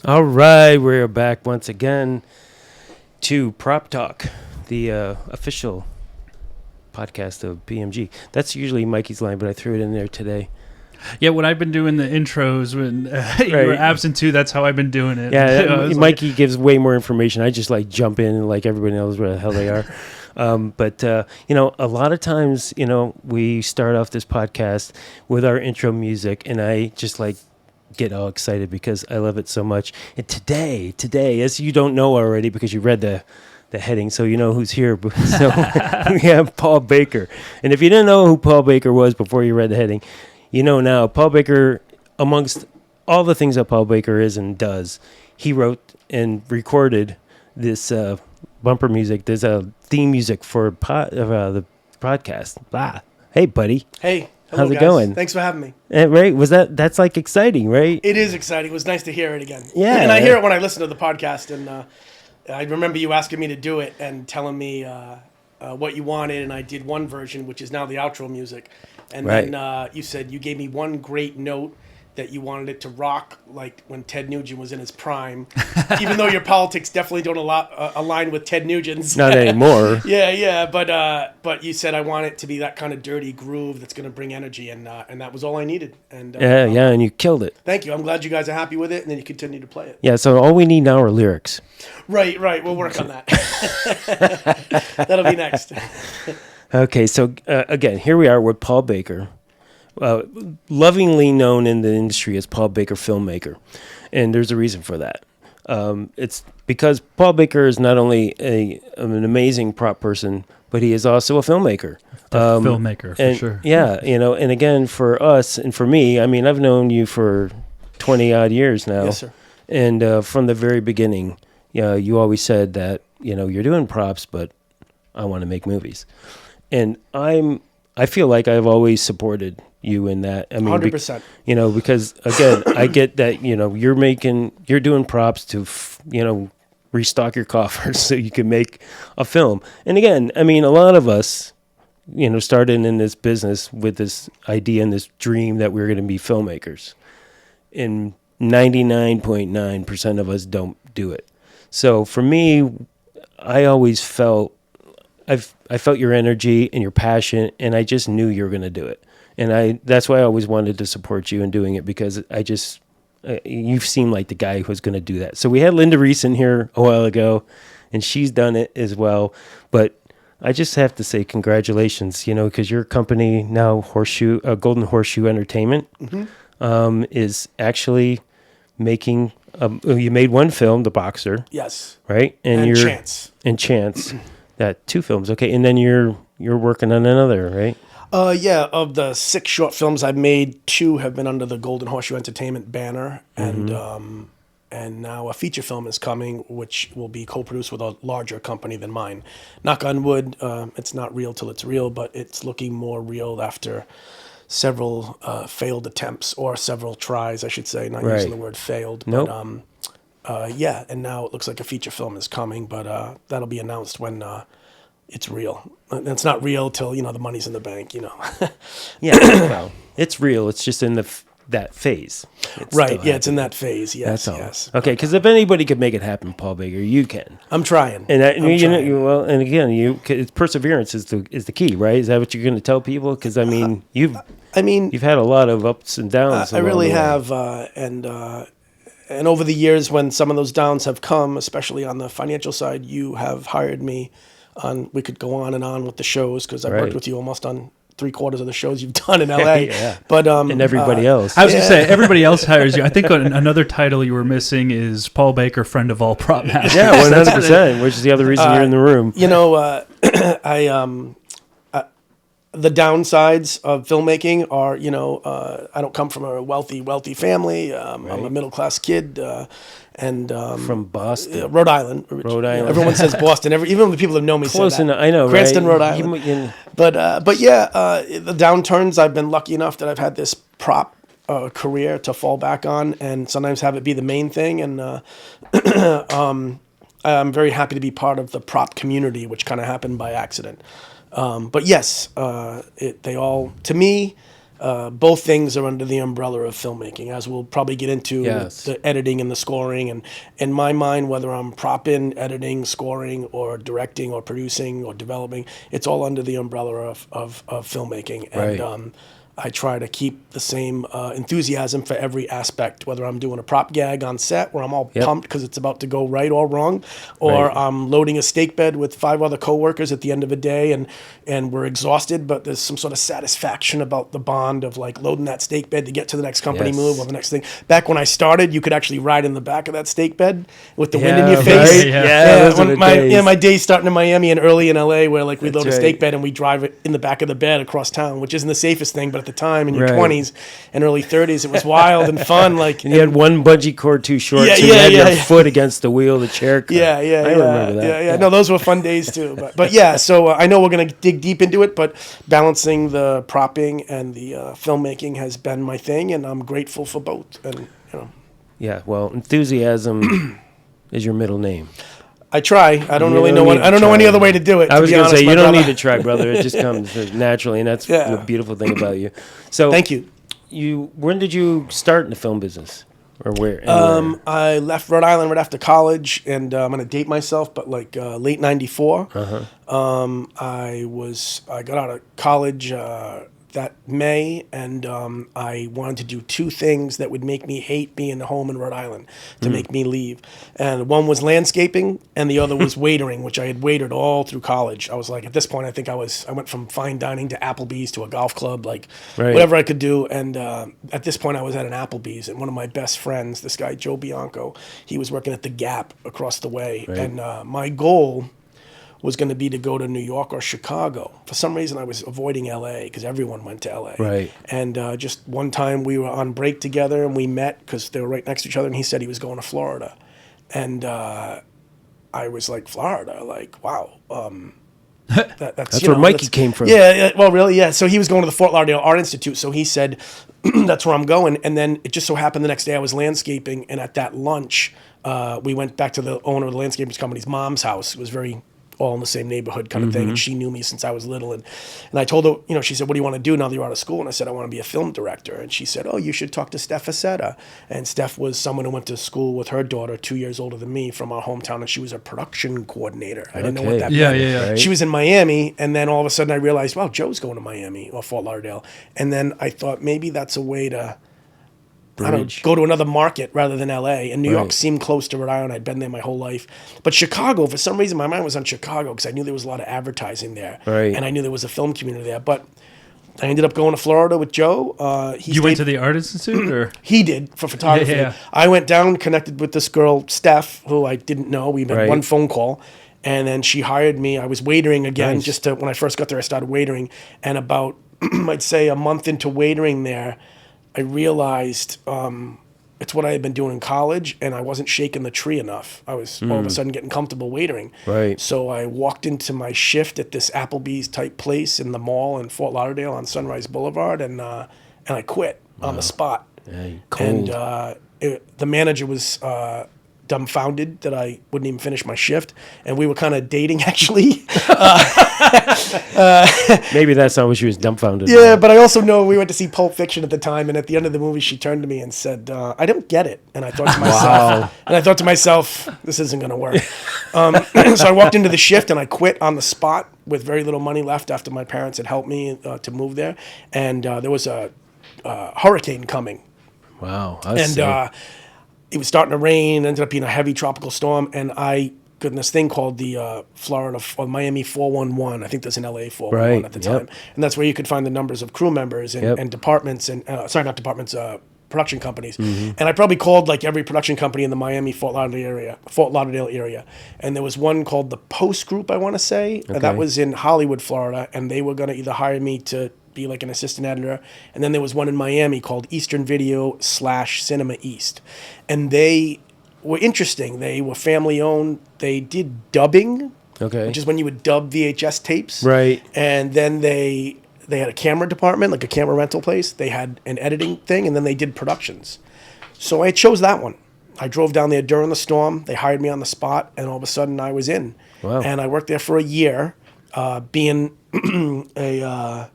All right, we're back once again to Prop Talk, the official podcast of BMG. That's usually Mikey's line, but I threw it in there today. Yeah, when I've been doing the intros when you were absent too, that's how I've been doing it. Yeah, Mikey gives way more information. I just like jump in and like everybody knows where the hell they are. But a lot of times, we start off this podcast with our intro music, and I just like get all excited because I love it so much. And today, as you don't know already because you read the heading, so you know who's here. So we have Paul Baker. And if you didn't know who Paul Baker was before you read the heading, you know now. Paul Baker, amongst all the things that Paul Baker is and does, he wrote and recorded this bumper music. There's a theme music for the podcast. Blah. Hey, buddy. Hey. Hello, how's it guys. going? Thanks for having me. Right? That's like exciting, right? It is exciting. It was nice to hear it again. Yeah. And I hear it when I listen to the podcast. And I remember you asking me to do it and telling me what you wanted. And I did one version, which is now the outro music. And right. then you said you gave me one great note that you wanted it to rock like when Ted Nugent was in his prime, even though your politics definitely don't align with Ted Nugent's. Not anymore. Yeah, but you said I want it to be that kind of dirty groove that's going to bring energy, and that was all I needed. And and you killed it. Thank you. I'm glad you guys are happy with it, and then you continue to play it. Yeah, so all we need now are lyrics. Right. We'll work on that. That'll be next. Okay, so again, here we are with Paul Baker. Lovingly known in the industry as Paul Baker Filmmaker. And there's a reason for that. It's because Paul Baker is not only an amazing prop person, but he is also a filmmaker. Filmmaker, for sure. Yeah, and again, for us and for me, I mean, I've known you for 20-odd years now. Yes, sir. And from the very beginning, you always said that, you're doing props, but I want to make movies. And I feel like I've always supported you in that. I mean, 100%. Because again, I get that, you're doing props to, restock your coffers so you can make a film. And again, I mean, a lot of us, started in this business with this idea and this dream that we're going to be filmmakers. And 99.9% of us don't do it. So for me, I always felt, I felt your energy and your passion, and I just knew you were going to do it. And that's why I always wanted to support you in doing it, because you seem like the guy who's going to do that. So we had Linda Reese in here a while ago, and she's done it as well. But I just have to say congratulations, because your company now, Golden Horseshoe Entertainment, is actually making. You made one film, The Boxer. Yes. Right, and Chance. And Chance. That 2 films, okay, and then you're working on another, right? Of the 6 short films I've made, 2 have been under the Golden Horseshoe Entertainment banner, and now a feature film is coming, which will be co-produced with a larger company than mine. Knock on wood, it's not real till it's real, but it's looking more real after several failed attempts, or several tries, I should say, not using the word failed. Nope. But and now it looks like a feature film is coming, but that'll be announced when it's real. It's not real till the money's in the bank. Yeah, well, it's real. It's just in that phase. Right. Yeah, it's in that phase. Yes. That's all. Yes. Okay, because if anybody could make it happen, Paul Baker, you can. I'm trying. And and again, perseverance is the key, right? Is that what you're going to tell people? Because you've had a lot of ups and downs. I really have, and over the years, when some of those downs have come, especially on the financial side, you have hired me on. We could go on and on with the shows, because I've worked with you almost on 3/4 of the shows you've done in LA. Yeah. But and everybody else. I was going to say, everybody else hires you. I think another title you were missing is Paul Baker, friend of all prop masters. Yeah, 100%, which is the other reason you're in the room. The downsides of filmmaking are, I don't come from a wealthy family. I'm a middle-class kid, and from Boston, Rhode Island. Everyone says Boston. Even the people that know me close say that. enough. I know, Cranston, right? Rhode Island. But the downturns. I've been lucky enough that I've had this prop career to fall back on, and sometimes have it be the main thing. And I'm very happy to be part of the prop community, which kind of happened by accident. But yes, they all, to me, both things are under the umbrella of filmmaking, as we'll probably get into Yes. the editing and the scoring. And in my mind, whether I'm prop-in, editing, scoring, or directing, or producing, or developing, it's all under the umbrella of filmmaking. Right. And I try to keep the same enthusiasm for every aspect, whether I'm doing a prop gag on set where I'm all pumped because it's about to go right or wrong, or Right. I'm loading a steak bed with 5 other coworkers at the end of a day and we're exhausted, but there's some sort of satisfaction about the bond of like loading that steak bed to get to the next company Yes. move or the next thing. Back when I started, you could actually ride in the back of that steak bed with the wind in Yeah, your face. right? Yeah. Those are the days. My days starting in Miami and early in LA where like we load a That's steak right. bed and we drive it in the back of the bed across town, which isn't the safest thing, but at the time in your Right. 20s and early 30s, it was wild and fun. Like, And you had one bungee cord too short, Yeah, so you yeah, had your yeah. foot against the wheel of the chair. yeah, I remember that. Yeah. No, those were fun days too. But yeah, so I know we're gonna dig deep into it, but balancing the propping and the filmmaking has been my thing, and I'm grateful for both. And Yeah, well, enthusiasm is your middle name. I try. I don't You really don't know. need I don't to know any try. other way to do it. I was going to say, you don't brother. need to try, brother. It just comes naturally, and that's Yeah. the beautiful thing about you. So, Thank you. When did you start in the film business, or where? and where? I left Rhode Island right after college, and I'm gonna date myself, but like late '94. I got out of college that May, and I wanted to do 2 things that would make me hate being home in Rhode Island to make me leave. And one was landscaping, and the other was waitering, which I had waitered all through college. I was like, at this point, I think I went from fine dining to Applebee's to a golf club, like Right. whatever I could do. And at this point, I was at an Applebee's, and one of my best friends, this guy Joe Bianco, he was working at the Gap across the way, Right. and my goal was going to be to go to New York or Chicago. For some reason, I was avoiding LA because everyone went to LA. Right. And just one time we were on break together and we met because they were right next to each other, and he said he was going to Florida. And I was like, Florida? Like, wow. That's where Mikey came from. Yeah, well, really, yeah. So he was going to the Fort Lauderdale Art Institute. So he said, that's where I'm going. And then it just so happened the next day I was landscaping. And at that lunch, we went back to the owner of the landscaping company's mom's house. It was very all in the same neighborhood kind of thing. And she knew me since I was little. And I told her, she said, what do you want to do now that you're out of school? And I said, I want to be a film director. And she said, oh, you should talk to Steph Facetta. And Steph was someone who went to school with her daughter, 2 years older than me, from our hometown. And she was a production coordinator. I didn't know what Okay. that Yeah, meant. yeah, yeah. Right. She was in Miami. And then all of a sudden I realized, wow, Joe's going to Miami or Fort Lauderdale. And then I thought maybe that's a way to, I don't know, Bridge. go to another market rather than LA. And New York Right. seemed close to Rhode Island. I'd been there my whole life. But Chicago, for some reason, my mind was on Chicago because I knew there was a lot of advertising there. Right. And I knew there was a film community there. But I ended up going to Florida with Joe. You went to the Art Institute, or He did for photography. Yeah. I went down, connected with this girl, Steph, who I didn't know. We had Right. one phone call. And then she hired me. I was waitering again, Nice. when I first got there, I started waitering. And about, I'd say a month into waitering there, I realized it's what I had been doing in college, and I wasn't shaking the tree enough. I was all of a sudden getting comfortable waitering. Right. So I walked into my shift at this Applebee's type place in the mall in Fort Lauderdale on Sunrise Boulevard, and I quit on the spot. Yeah, you cold. And the manager was dumbfounded that I wouldn't even finish my shift, and we were kind of dating actually. Maybe that's not what she was dumbfounded. Yeah, by. but I also know we went to see Pulp Fiction at the time, and at the end of the movie, she turned to me and said, "I don't get it." And I thought to myself, this isn't going to work. So I walked into the shift and I quit on the spot with very little money left after my parents had helped me to move there, and there was a hurricane coming, Wow. and it was starting to rain. Ended up being a heavy tropical storm, and I got in this thing called the Florida or Miami 411. I think there's an LA 411 Right, at the yep. time, and that's where you could find the numbers of crew members and, Yep. and departments and not departments, production companies. Mm-hmm. And I probably called like every production company in the Miami Fort Lauderdale area, and there was one called the Post Group, I want to say, Okay. that was in Hollywood, Florida, and they were going to either hire me to be like an assistant editor, and then there was one in Miami called Eastern Video / Cinema East, and they were interesting. They were family owned. They did dubbing, Okay. which is when you would dub VHS tapes, Right. and then they had a camera department, like a camera rental place. They had an editing thing, and then they did productions. So I chose that one. I drove down there during the storm. They hired me on the spot, and all of a sudden I was in. Wow. And I worked there for a year, being a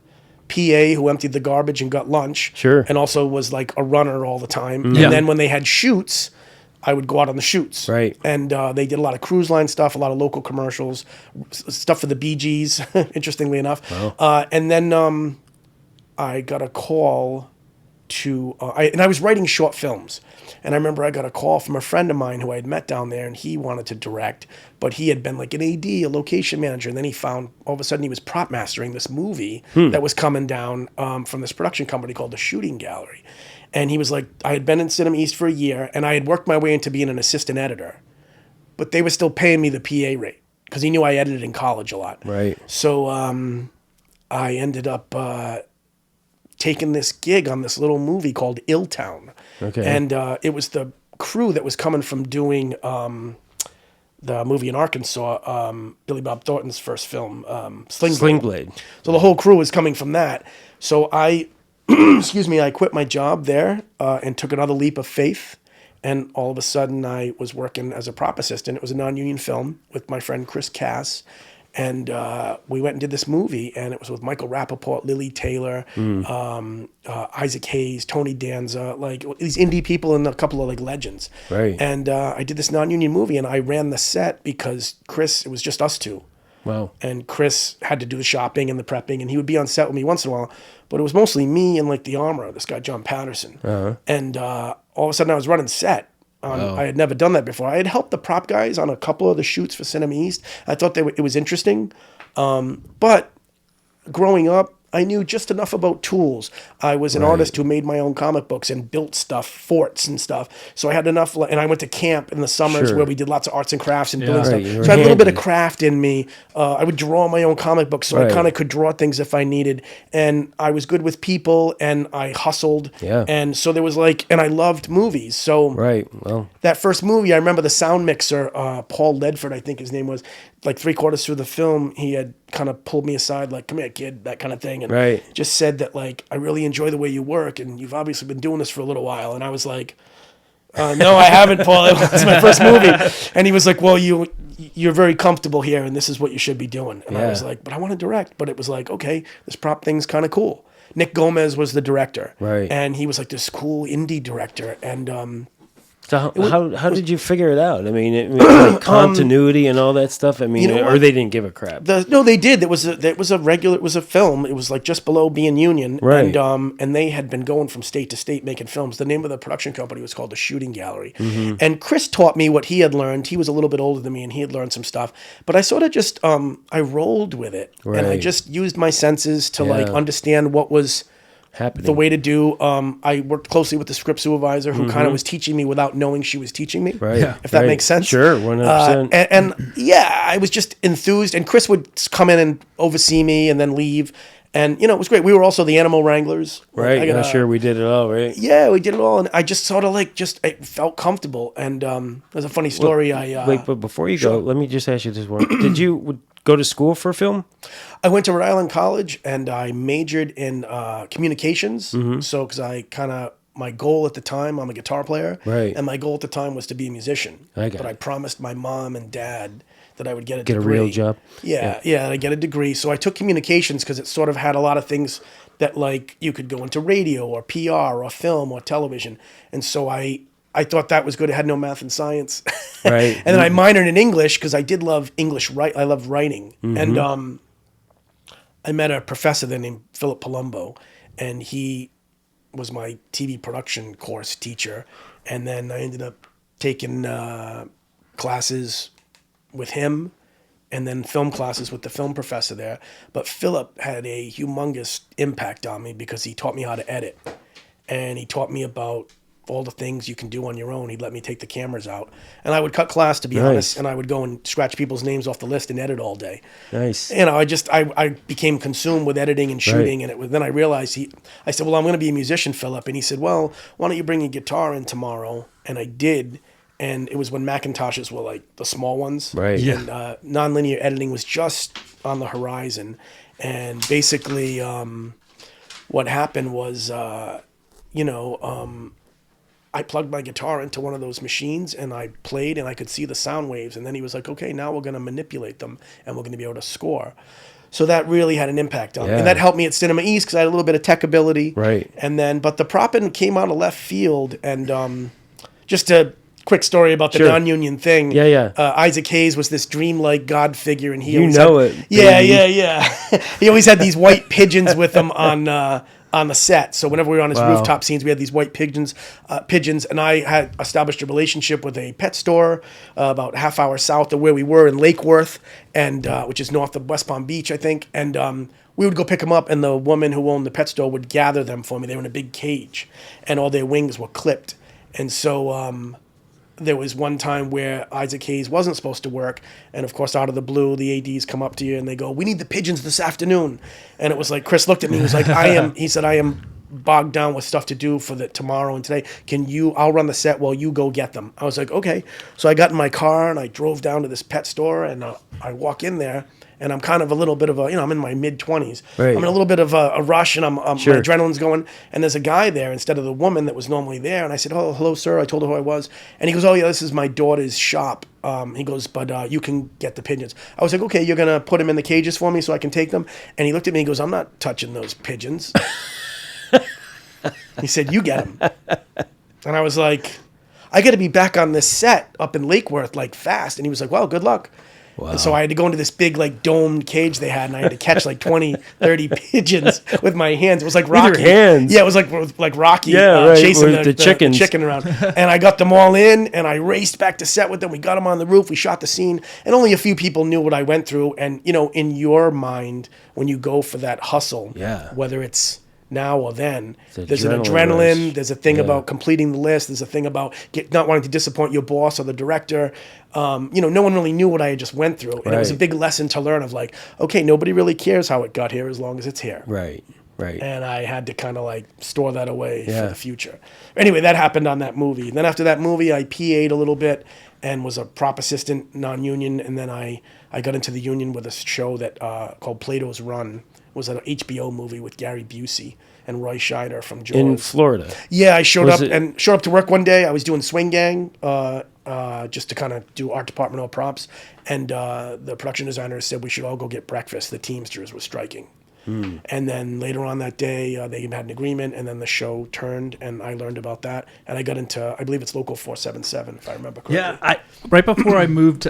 PA who emptied the garbage and got lunch. Sure. And also was like a runner all the time. Yeah. And then when they had shoots, I would go out on the shoots. Right. And they did a lot of cruise line stuff, a lot of local commercials, stuff for the Bee Gees, interestingly enough. Wow. And then I got a call to, and I was writing short films. And I remember I got a call from a friend of mine who I had met down there, and he wanted to direct, but he had been like an AD, a location manager. And then he found, all of a sudden, he was prop mastering this movie that was coming down from this production company called the Shooting Gallery. And he was like, I had been in Cinema East for a year, and I had worked my way into being an assistant editor. But they were still paying me the PA rate, because he knew I edited in college a lot. Right. So I ended up taking this gig on this little movie called Ill Town. Okay. And it was the crew that was coming from doing the movie in Arkansas, Billy Bob Thornton's first film, Sling Blade. Sling Blade. So the whole crew was coming from that. So I, excuse me, I quit my job there and took another leap of faith. And all of a sudden I was working as a prop assistant. It was a non-union film with my friend Chris Cass. And we went and did this movie, and it was with Michael Rappaport, Lily Taylor, Isaac Hayes, Tony Danza, like these indie people and a couple of like legends. Right. And I did this non-union movie, and I ran the set because Chris, it was just us two. Wow. And Chris had to do the shopping and the prepping, and he would be on set with me once in a while, but it was mostly me and like the armorer, this guy John Patterson. And all of a sudden I was running set. I had never done that before. I had helped the prop guys on a couple of the shoots for Cinema East. I thought it was interesting. But growing up, I knew just enough about tools. I was an artist who made my own comic books and built stuff, forts and stuff. So I had enough, and I went to camp in the summers Sure. where we did lots of arts and crafts and building Right, stuff. you were So I had a little bit of handy. craft in me. I would draw my own comic books, so I Right. kind of could draw things if I needed. And I was good with people, and I hustled. Yeah. And so there was like, and I loved movies. So Right. Well, that first movie, I remember the sound mixer, Paul Ledford, I think his name was, like 3/4 through the film, he had kind of pulled me aside, like, come here, kid, that kind of thing. And Right. just said that, like, I really enjoy the way you work, and you've obviously been doing this for a little while. And I was like, no, I haven't, Paul. It was my first movie. And he was like, well, you're very comfortable here, and this is what you should be doing. And I Yeah. was like, but I want to direct. But it was like, okay, this prop thing's kind of cool. Nick Gomez was the director. Right. And he was like this cool indie director. And so how did you figure it out? I mean, like continuity and all that stuff. I mean, you know or what? they didn't give a crap. No, they did. It was a film. It was like just below being union, Right. And they had been going from state to state making films. The name of the production company was called the Shooting Gallery, and Chris taught me what he had learned. He was a little bit older than me, and he had learned some stuff. But I sort of just I rolled with it, and I Right. just used my senses to like Yeah. understand what was Happening. the way to do. I worked closely with the script supervisor who kind of was teaching me without knowing she was teaching me. Right. Yeah. If that right. makes sense. Sure. 100%. And yeah, I was just enthused. And Chris would come in and oversee me and then leave. And, it was great. We were also the animal wranglers. Right. I got Sure. We did it all. Right. Yeah, we did it all. And I just sort of I felt comfortable. And there's a funny story. Wait, but before you go, let me just ask you this one. Did you go to school for film? I went to Rhode Island College, and I majored in communications. So, because my goal at the time, I'm a guitar player. Right. And my goal at the time was to be a musician. I got But it. I promised my mom and dad that I would get a Get a degree. real job? Yeah, and I get a degree. So I took communications because it sort of had a lot of things that like you could go into radio or PR or film or television. And so I thought that was good. It had no math and science. Right. And then I minored in English because I did love English. I loved writing. And I met a professor there named Philip Palumbo, and he was my TV production course teacher. And then I ended up taking classes with him and then film classes with the film professor there. But Philip had a humongous impact on me because he taught me how to edit. And he taught me about all the things you can do on your own. He'd let me take the cameras out. And I would cut class, to be Nice. honest, and I would go and scratch people's names off the list and edit all day. Nice. I became consumed with editing and shooting, and then I realized I said, well, I'm going to be a musician, Philip. And he said, well, why don't you bring your guitar in tomorrow? And I did. And it was when Macintoshes were like the small ones. Right. Yeah. And nonlinear editing was just on the horizon. And basically what happened was, I plugged my guitar into one of those machines and I played and I could see the sound waves. And then he was like, okay, now we're going to manipulate them and we're going to be able to score. So that really had an impact on me. Yeah. And that helped me at Cinema East because I had a little bit of tech ability. Right. And then, but the propping came out of left field. And just a quick story about the Sure. non-union thing. Yeah, yeah. Isaac Hayes was this dreamlike God figure. And he You always know had, it, Yeah, baby. yeah. He always had these white pigeons with him on the set. So whenever we were on his Wow. rooftop scenes, we had these white pigeons. And I had established a relationship with a pet store about a half hour south of where we were in Lake Worth, and which is north of West Palm Beach, I think. And we would go pick them up, and the woman who owned the pet store would gather them for me. They were in a big cage, and all their wings were clipped. And so there was one time where Isaac Hayes wasn't supposed to work, and of course, out of the blue, the ADs come up to you and they go, "We need the pigeons this afternoon." And it was like, Chris looked at me, he was like, he said, "I am bogged down with stuff to do for the tomorrow and today. I'll run the set while you go get them." I was like, "Okay." So I got in my car and I drove down to this pet store, and I walk in there. And I'm kind of a little bit of I'm in my mid-20s. Right. I'm in a little bit of a rush, and Sure. my adrenaline's going. And there's a guy there instead of the woman that was normally there. And I said, "Oh, hello, sir." I told her who I was. And he goes, "Oh, yeah, this is my daughter's shop." He goes, "But you can get the pigeons." I was like, "Okay, you're going to put them in the cages for me so I can take them?" And he looked at me and goes, "I'm not touching those pigeons." He said, "You get them." And I was like, "I got to be back on this set up in Lake Worth, like, fast." And he was like, "Well, good luck." Wow. And so I had to go into this big, like, domed cage they had, and I had to catch like 20, 30 pigeons with my hands. It was like Rocky. With your hands? Yeah, it was like Rocky Yeah, right, chasing with the chickens. chicken around. And I got them all in, and I raced back to set with them. We got them on the roof. We shot the scene, and only a few people knew what I went through. And, in your mind, when you go for that hustle, Yeah. whether it's now or then, It's there's an adrenaline adrenaline. rush. There's a thing Yeah. about completing the list. There's a thing about not wanting to disappoint your boss or the director. No one really knew what I had just went through. And it was a Right. big lesson to learn of like, okay, nobody really cares how it got here as long as it's here. Right. Right. And I had to kind of like store that away Yeah. for the future. Anyway, that happened on that movie. And then after that movie, I PA'd a little bit and was a prop assistant, non-union. And then I got into the union with a show that called Plato's Run. It was an HBO movie with Gary Busey and Roy Scheider from Jaws. In Florida. Yeah, I showed Was up it- to work one day. I was doing Swing Gang, just to kind of do art departmental props, and the production designer said we should all go get breakfast. The Teamsters were striking, and then later on that day they had an agreement, and then the show turned, and I learned about that, and I got into, I believe it's Local 477, if I remember correctly. Yeah, right before I moved,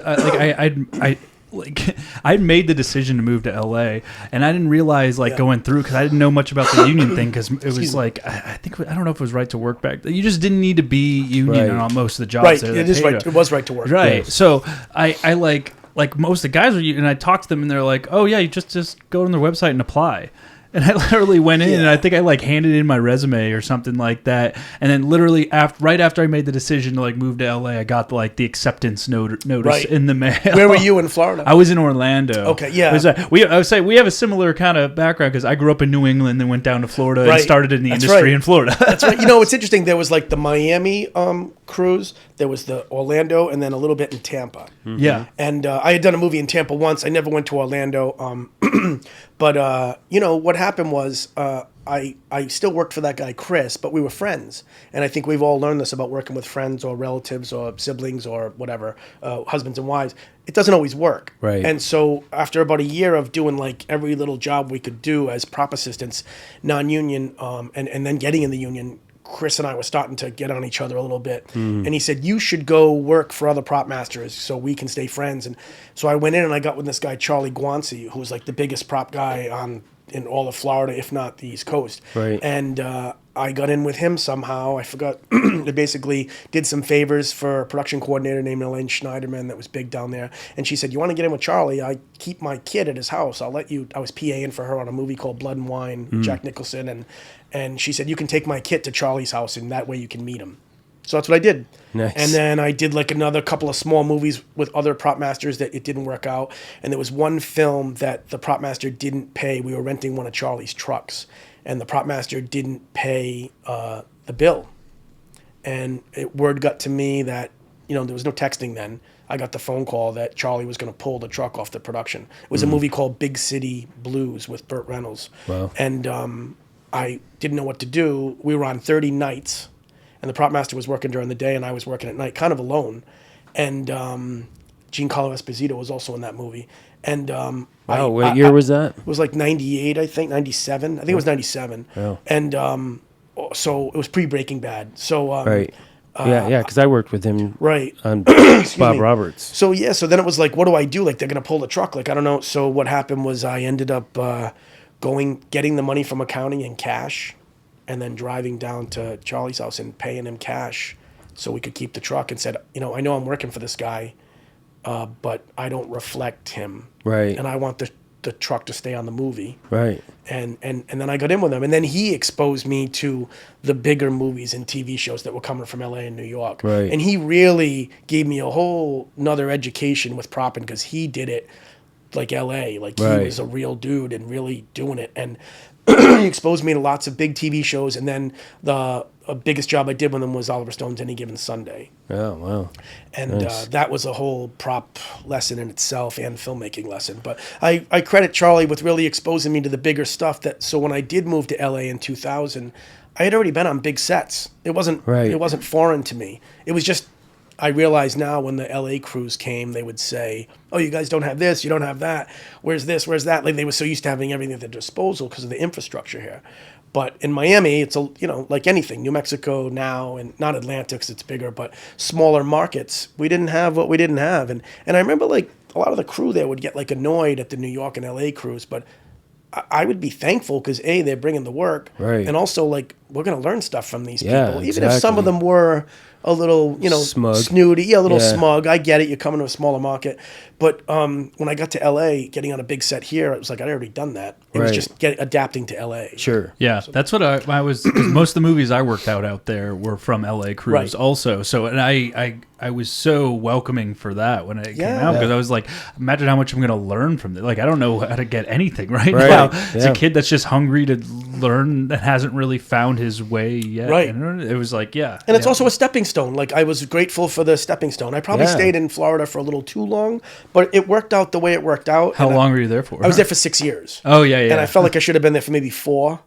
I'd made the decision to move to LA, and I didn't realize going through because I didn't know much about the union thing because it was like I don't know if it was right to work back. You just didn't need to be union Right. on most of the jobs. Right, there it that is paid right. you. It was right to work. Right. Yes. So I like most of the guys were, and I talked to them, and they're like, "Oh yeah, you just go on their website and apply." And I literally went in, and I think I handed in my resume or something like that. And then literally right after I made the decision to move to LA, I got the acceptance notice Right. in the mail. Where were you in Florida? I was in Orlando. Okay, yeah. I would say we have a similar kind of background because I grew up in New England and went down to Florida and Right. started in the That's industry right. in Florida. That's right. It's interesting. There was the Miami cruise, there was the Orlando, and then a little bit in Tampa. Yeah. And I had done a movie in Tampa once. I never went to Orlando. But what happened was I still worked for that guy, Chris, but we were friends. And I think we've all learned this about working with friends or relatives or siblings or whatever, husbands and wives. It doesn't always work. Right. And so after about a year of doing every little job we could do as prop assistants, non-union, and then getting in the union, Chris and I were starting to get on each other a little bit. And he said, "You should go work for other prop masters so we can stay friends." And so I went in and I got with this guy, Charlie Guanci, who was the biggest prop guy in all of Florida, if not the East Coast. Right. And I got in with him somehow. I forgot. I basically did some favors for a production coordinator named Elaine Schneiderman that was big down there. And she said, "You want to get in with Charlie? I keep my kid at his house. I'll let you." I was PAing for her on a movie called Blood and Wine, Jack Nicholson. And she said, "You can take my kid to Charlie's house, and that way you can meet him." So that's what I did. Nice. And then I did another couple of small movies with other prop masters that it didn't work out. And there was one film that the prop master didn't pay. We were renting one of Charlie's trucks, and the prop master didn't pay the bill. And word got to me that, there was no texting then. I got the phone call that Charlie was going to pull the truck off the production. It was a movie called Big City Blues with Burt Reynolds. Wow. And I didn't know what to do. We were on 30 nights. And the prop master was working during the day, and I was working at night, kind of alone. And Giancarlo Esposito was also in that movie. And Wow, what year was that? It was like 98, I think, 97. I think it was 97. Oh. And so it was pre-Breaking Bad. So Right. Yeah, because I worked with him right. on Bob me. Roberts. So so then it was like, what do I do? Like, they're gonna pull the truck. Like, I don't know. So what happened was I ended up getting the money from accounting in cash, and then driving down to Charlie's house and paying him cash so we could keep the truck. And said, I know I'm working for this guy, but I don't reflect him. Right. And I want the truck to stay on the movie. Right. And then I got in with him. And then he exposed me to the bigger movies and TV shows that were coming from LA and New York. Right. And he really gave me a whole nother education with propping, because he did it like LA. Like, he Right. was a real dude and really doing it. And he exposed me to lots of big TV shows. And then the biggest job I did with him was Oliver Stone's Any Given Sunday. Oh, wow. And Nice. that was a whole prop lesson in itself and filmmaking lesson. But I credit Charlie with really exposing me to the bigger stuff. So when I did move to LA in 2000, I had already been on big sets. It wasn't foreign to me. It was just, I realize now when the LA crews came, they would say, oh, you guys don't have this, you don't have that. Where's this, where's that? Like, they were so used to having everything at their disposal because of the infrastructure here. But in Miami, it's like anything, New Mexico now, and not Atlanta because it's bigger, but smaller markets, we didn't have what we didn't have. And I remember, like, a lot of the crew there would get, like, annoyed at the New York and LA crews, but I would be thankful because, A, they're bringing the work, Right. and also, like, we're going to learn stuff from these Yeah, people. Even if some of exactly. them were a little, Smug. snooty, a little Yeah. smug. I get it. You're coming to a smaller market. But when I got to LA, getting on a big set here, it was like I'd already done that. It was Right. just adapting to LA. Sure. Yeah, that's what I was. 'Cause most of the movies I worked out there were from LA crews, Right. also. So, and I was so welcoming for that when it came Yeah. out, because I was like, imagine how much I'm going to learn from this. Like, I don't know how to get anything right, Right. now. As Yeah. a kid that's just hungry to learn and hasn't really found his way yet. Right. And it was like, yeah, And it's yeah. also a stepping stone. Like, I was grateful for the stepping stone. I probably Yeah. stayed in Florida for a little too long, but it worked out the way it worked out. How And long were you there for? I was there for 6 years. Oh yeah, yeah. And I felt like I should have been there for maybe 4,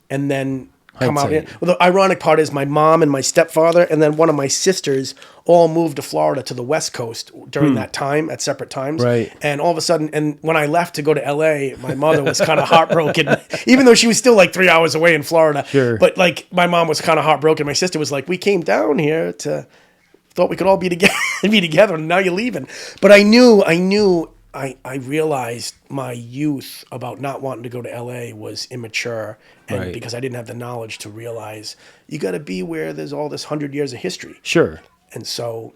and then come out here. Hindsight. Well, the ironic part is my mom and my stepfather and then one of my sisters all moved to Florida, to the West Coast during that time, at separate times. Right. And all of a sudden, and when I left to go to LA, my mother was kind of heartbroken, even though she was still like 3 hours away in Florida. Sure. But like, my mom was kind of heartbroken. My sister was like, we came down here thought we could all be together, and now you're leaving. But I realized my youth about not wanting to go to LA was immature, and Right. because I didn't have the knowledge to realize you got to be where there's all this 100 years of history. Sure. And so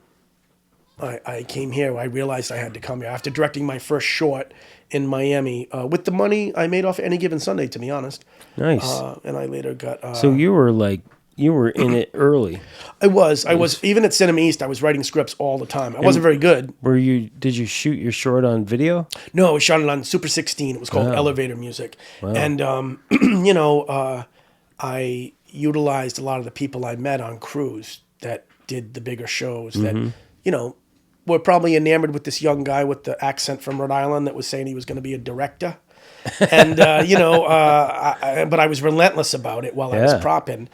I came here. I realized I had to come here after directing my first short in Miami with the money I made off Any Given Sunday, to be honest. Nice. And I later got. So you were in it early. I was even at Cinema East. I was writing scripts all the time. I wasn't very good. Did you shoot your short on video? No, we shot it on Super 16. It was called Wow. Elevator Music. Wow. And, I utilized a lot of the people I met on crews that did the bigger shows Mm-hmm. that, were probably enamored with this young guy with the accent from Rhode Island that was saying he was going to be a director. And, but I was relentless about it while I was Yeah. propping.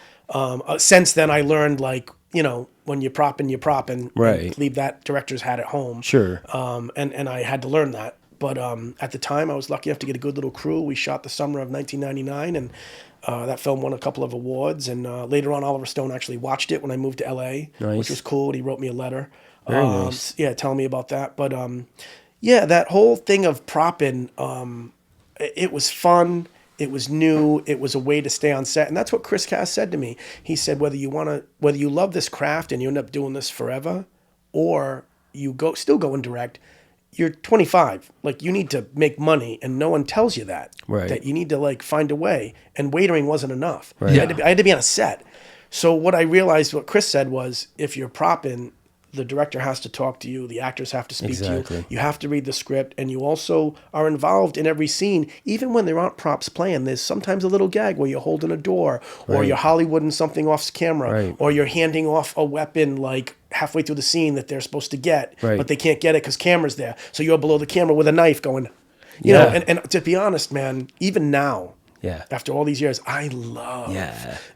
Since then, I learned, like, when you're propping, Right. and leave that director's hat at home. Sure. And I had to learn that. But at the time, I was lucky enough to get a good little crew. We shot the summer of 1999, and that film won a couple of awards. And later on, Oliver Stone actually watched it when I moved to L.A., Nice. which was cool. And he wrote me a letter. Very nice. Yeah, telling me about that. But that whole thing of propping, it was fun. It was new. It was a way to stay on set, and that's what Chris Cass said to me. He said, whether you love this craft and you end up doing this forever, or you still go and direct, you're 25. Like, you need to make money, and no one tells you that. Right. That you need to, like, find a way. And waitering wasn't enough. Right. Yeah. I had to be on a set. So what I realized, what Chris said was, if you're propping, the director has to talk to you, the actors have to speak to Exactly. you, you have to read the script, and you also are involved in every scene. Even when there aren't props playing, there's sometimes a little gag where you're holding a door, or Right. you're Hollywooding something off camera, Right. or you're handing off a weapon, like, halfway through the scene that they're supposed to get, Right. but they can't get it because camera's there. So you're below the camera with a knife going, you Yeah. know, and to be honest, man, even now, Yeah. After all these years, I love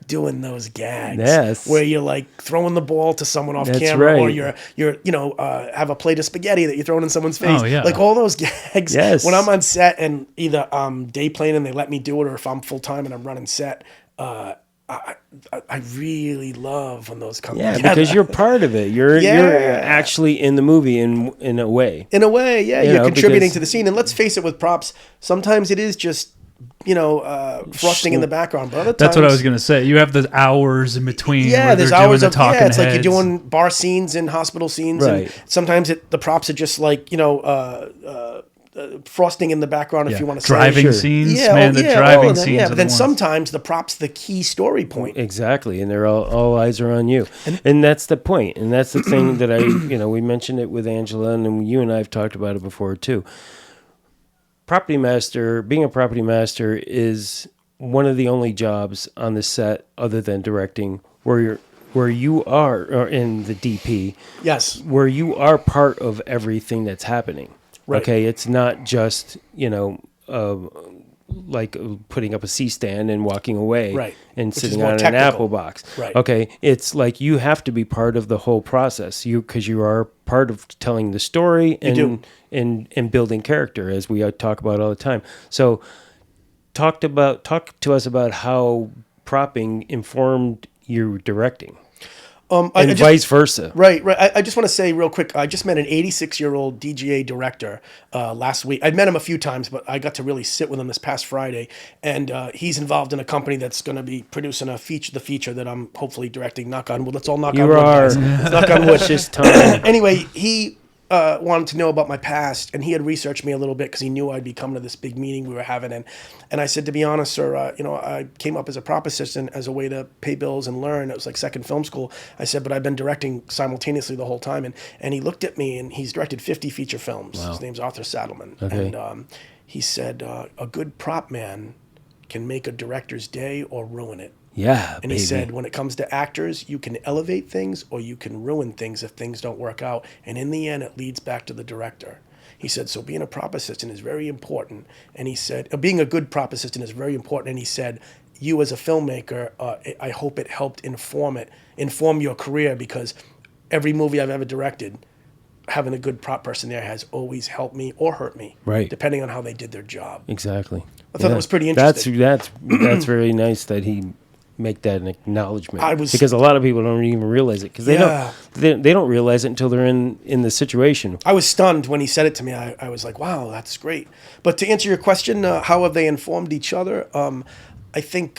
doing those gags. Yes. Where you're like throwing the ball to someone off That's camera, or right. you're have a plate of spaghetti that you're throwing in someone's face. Oh, yeah. Like all those gags. Yes. When I'm on set and either I'm day playing and they let me do it, or if I'm full time and I'm running set, I really love when those come together. Because you're part of it. You're actually in the movie in a way. In a way, you're know, contributing because- to the scene. And let's face it, with props, sometimes it is just frosting in the background. But other times, That's what I was gonna say. You have the hours in between. yeah, where there's they're doing hours the of talking it's like you're heads. doing bar scenes and hospital scenes, Right. and sometimes the props are just like frosting in the background. If you want to driving say scenes, yeah, man, the driving all scenes. yeah. are But the then ones. sometimes the prop's the key story point. Exactly, and they're all eyes are on you, and that's the point, and that's the thing that we mentioned it with Angela, and then you and I have talked about it before too. Being a property master is one of the only jobs on the set, other than directing, where you are, or in the DP, Yes, where you are part of everything that's happening. Right. Okay, it's not just like putting up a C-stand and walking away, Right. and Which is sitting more on an technical. apple box. Right. Okay, it's like you have to be part of the whole process. Because you are part of telling the story and building character, as we talk about all the time. So, talk to us about how propping informed your directing, and vice versa. Right. I just want to say real quick, I just met an 86-year-old DGA director last week. I'd met him a few times, but I got to really sit with him this past Friday. And he's involved in a company that's going to be producing the feature that I'm hopefully directing. Knock on wood. Let's all knock on wood, guys. Knock on wood. It's just time. Anyway, he wanted to know about my past, and he had researched me a little bit because he knew I'd be coming to this big meeting we were having. And I said, to be honest, sir, I came up as a prop assistant as a way to pay bills and learn. It was like second film school. I said, but I've been directing simultaneously the whole time. And he looked at me, and he's directed 50 feature films. Wow. His name's Arthur Saddleman. Okay. And he said, a good prop man can make a director's day or ruin it. Yeah, And he said, when it comes to actors, you can elevate things or you can ruin things if things don't work out. And in the end, it leads back to the director. He said, so being a prop assistant is very important. And he said, being a good prop assistant is very important. And he said, you as a filmmaker, I hope it helped inform your career, because every movie I've ever directed, having a good prop person there has always helped me or hurt me, Right. depending on how they did their job. Exactly. I thought that was pretty interesting. That's very nice that he make that an acknowledgement. Because a lot of people don't even realize it, because they don't realize it until they're in the situation. I was stunned when he said it to me. I was like, wow, that's great. But to answer your question, how have they informed each other? I think,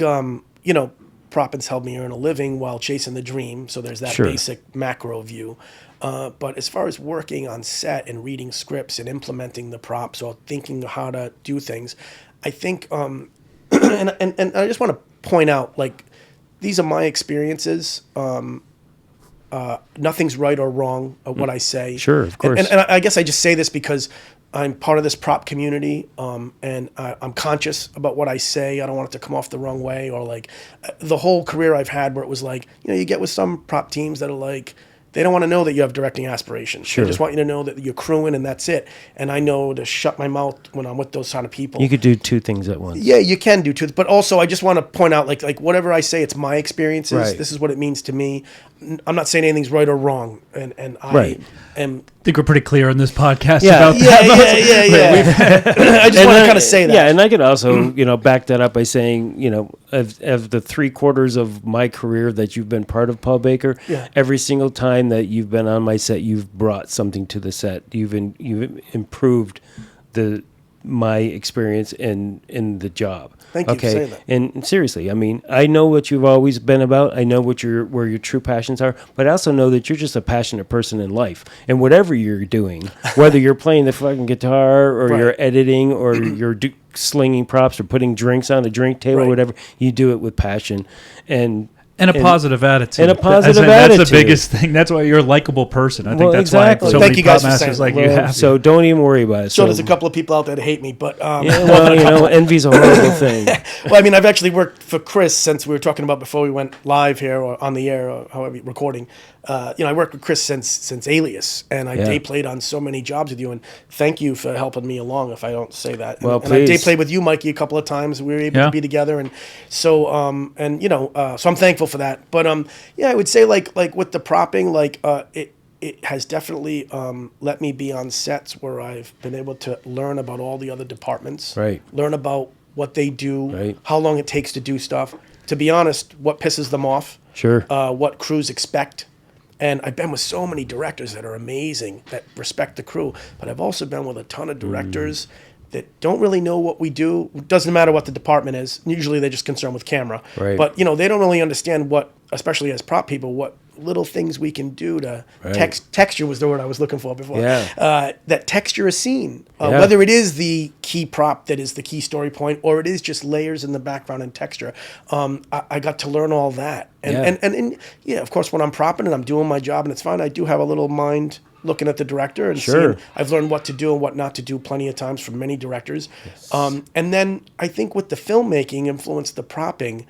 Proppins helped me earn a living while chasing the dream. So there's that basic macro view. But as far as working on set and reading scripts and implementing the props or thinking how to do things, I think, and I just want to point out, like, these are my experiences. Nothing's right or wrong of what I say. Sure, of course. And I guess I just say this because I'm part of this prop community, and I'm conscious about what I say. I don't want it to come off the wrong way, or like the whole career I've had where it was like, you get with some prop teams that are like, they don't want to know that you have directing aspirations. Sure. They just want you to know that you're crewing and that's it. And I know to shut my mouth when I'm with those kind of people. You could do two things at once. Yeah, you can do two. But also, I just want to point out, like whatever I say, it's my experiences. Right. This is what it means to me. I'm not saying anything's right or wrong. And I Right. am... I think we're pretty clear on this podcast Yeah. about that. Yeah. I just want to kind of say that. Yeah, and I could also, back that up by saying, of the 3/4 of my career that you've been part of Paul Baker, every single time that you've been on my set, you've brought something to the set. You've improved my experience in the job. Thank you for saying that. And seriously, I mean, I know what you've always been about. I know where your true passions are, but I also know that you're just a passionate person in life. And whatever you're doing, whether you're playing the fucking guitar or Right. you're editing or you're slinging props or putting drinks on a drink table or Right. whatever, you do it with passion. And And a positive attitude. And a positive That's attitude. the biggest thing. That's why you're a likable person. I think Well, that's exactly. why so Thank many you guys prop for saying masters that. like you have. So don't even worry about it. So there's a couple of people out there that hate me, but Yeah, well, you know, envy's a horrible thing. well, I mean, I've actually worked for Chris since we were talking about before we went live here or on the air or however recording. I worked with Chris since Alias, and I day played on so many jobs with you. And thank you for helping me along. If I don't say that, Well, and I day please. played with you, Mikey, a couple of times. We were able to be together, and so so I'm thankful for that. But I would say like with the propping, it has definitely let me be on sets where I've been able to learn about all the other departments, Right. learn about what they do, Right. how long it takes to do stuff. To be honest, what pisses them off, Sure. what crews expect. And I've been with so many directors that are amazing, that respect the crew. But I've also been with a ton of directors that don't really know what we do. It doesn't matter what the department is. Usually they're just concerned with camera. Right. But, they don't really understand what, especially as prop people, what little things we can do to texture was the word I was looking for before. Yeah. That texture a scene, Yeah. whether it is the key prop that is the key story point, or it is just layers in the background and texture. I got to learn all that, and of course, when I'm propping and I'm doing my job and it's fine, I do have a little mind looking at the director and seeing. I've learned what to do and what not to do plenty of times from many directors. Yes. And then I think with the filmmaking influenced the propping.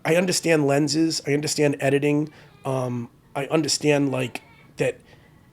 I understand lenses. I understand editing. I understand that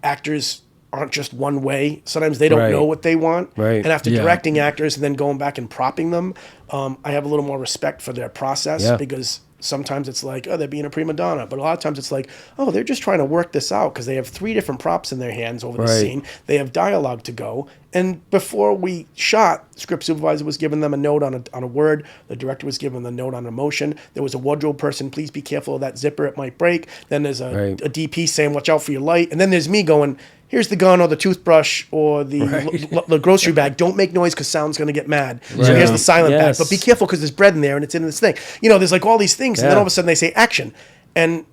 actors aren't just one way. Sometimes they don't know what they want. Right. And after directing actors and then going back and propping them, I have a little more respect for their process because sometimes it's like, oh, they're being a prima donna. But a lot of times it's like, oh, they're just trying to work this out because they have 3 different props in their hands over the scene. They have dialogue to go. And before we shot, script supervisor was giving them a note on a word. The director was giving them a note on emotion. There was a wardrobe person, please be careful of that zipper, it might break. Then there's a DP saying, watch out for your light. And then there's me going, here's the gun or the toothbrush or the grocery bag. Don't make noise because sound's going to get mad. So here's the silent bag. But be careful because there's bread in there and it's in this thing. There's like all these things. And then all of a sudden they say action. And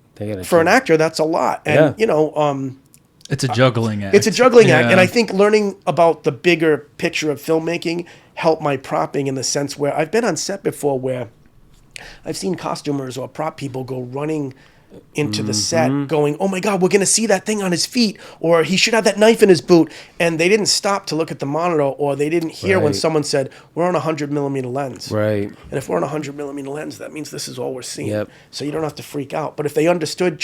for an actor, that's a lot. And, it's a juggling act. It's a juggling act. And I think learning about the bigger picture of filmmaking helped my propping in the sense where I've been on set before where I've seen costumers or prop people go running into the set going, oh my God, we're going to see that thing on his feet, or he should have that knife in his boot. And they didn't stop to look at the monitor, or they didn't hear when someone said, we're on a 100mm lens. Right. And if we're on a 100mm lens, that means this is all we're seeing. Yep. So you don't have to freak out. But if they understood,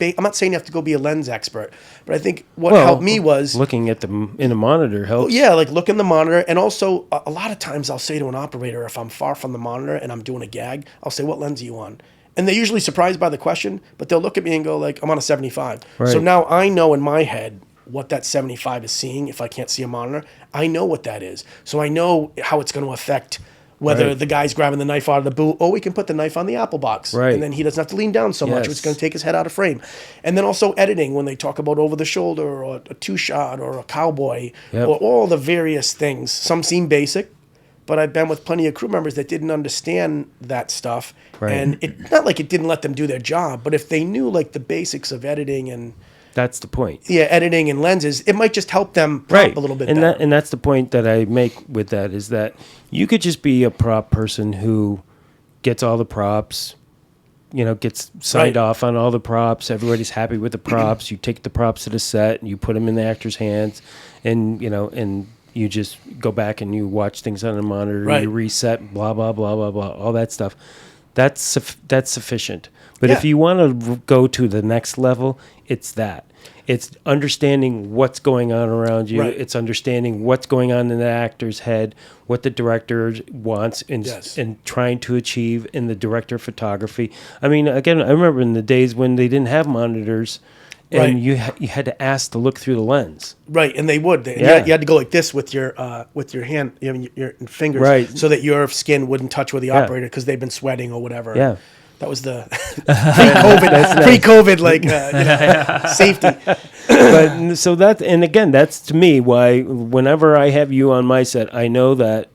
I'm not saying you have to go be a lens expert, but I think what helped me was looking at in the monitor helps. Yeah, like look in the monitor. And also a lot of times I'll say to an operator, if I'm far from the monitor and I'm doing a gag, I'll say, what lens are you on? And they're usually surprised by the question, but they'll look at me and go like, I'm on a 75. Right. So now I know in my head what that 75 is seeing if I can't see a monitor. I know what that is. So I know how it's going to affect whether the guy's grabbing the knife out of the boot, or we can put the knife on the apple box. Right. And then he doesn't have to lean down so much, or it's going to take his head out of frame. And then also editing, when they talk about over the shoulder or a 2-shot or a cowboy or all the various things. Some seem basic, but I've been with plenty of crew members that didn't understand that stuff. Right. And it not like it didn't let them do their job, but if they knew like the basics of editing and... That's the point. Yeah, editing and lenses, it might just help them prop a little bit better. And that's the point that I make with that, is that you could just be a prop person who gets all the props, gets signed off on all the props. Everybody's happy with the props. You take the props to the set and you put them in the actor's hands, and and you just go back and you watch things on the monitor. You reset, blah blah blah blah blah, all that stuff. That's sufficient. But if you want to go to the next level, it's that. It's understanding what's going on around you. Right. It's understanding what's going on in the actor's head, what the director wants, and trying to achieve in the director of photography. I mean, again, I remember in the days when they didn't have monitors, and you had to ask to look through the lens. Right, and they would. You had to go like this with your hand, your fingers, so that your skin wouldn't touch with the operator because they've been sweating or whatever. Yeah. That was the pre-COVID safety. But so that's to me why whenever I have you on my set, I know that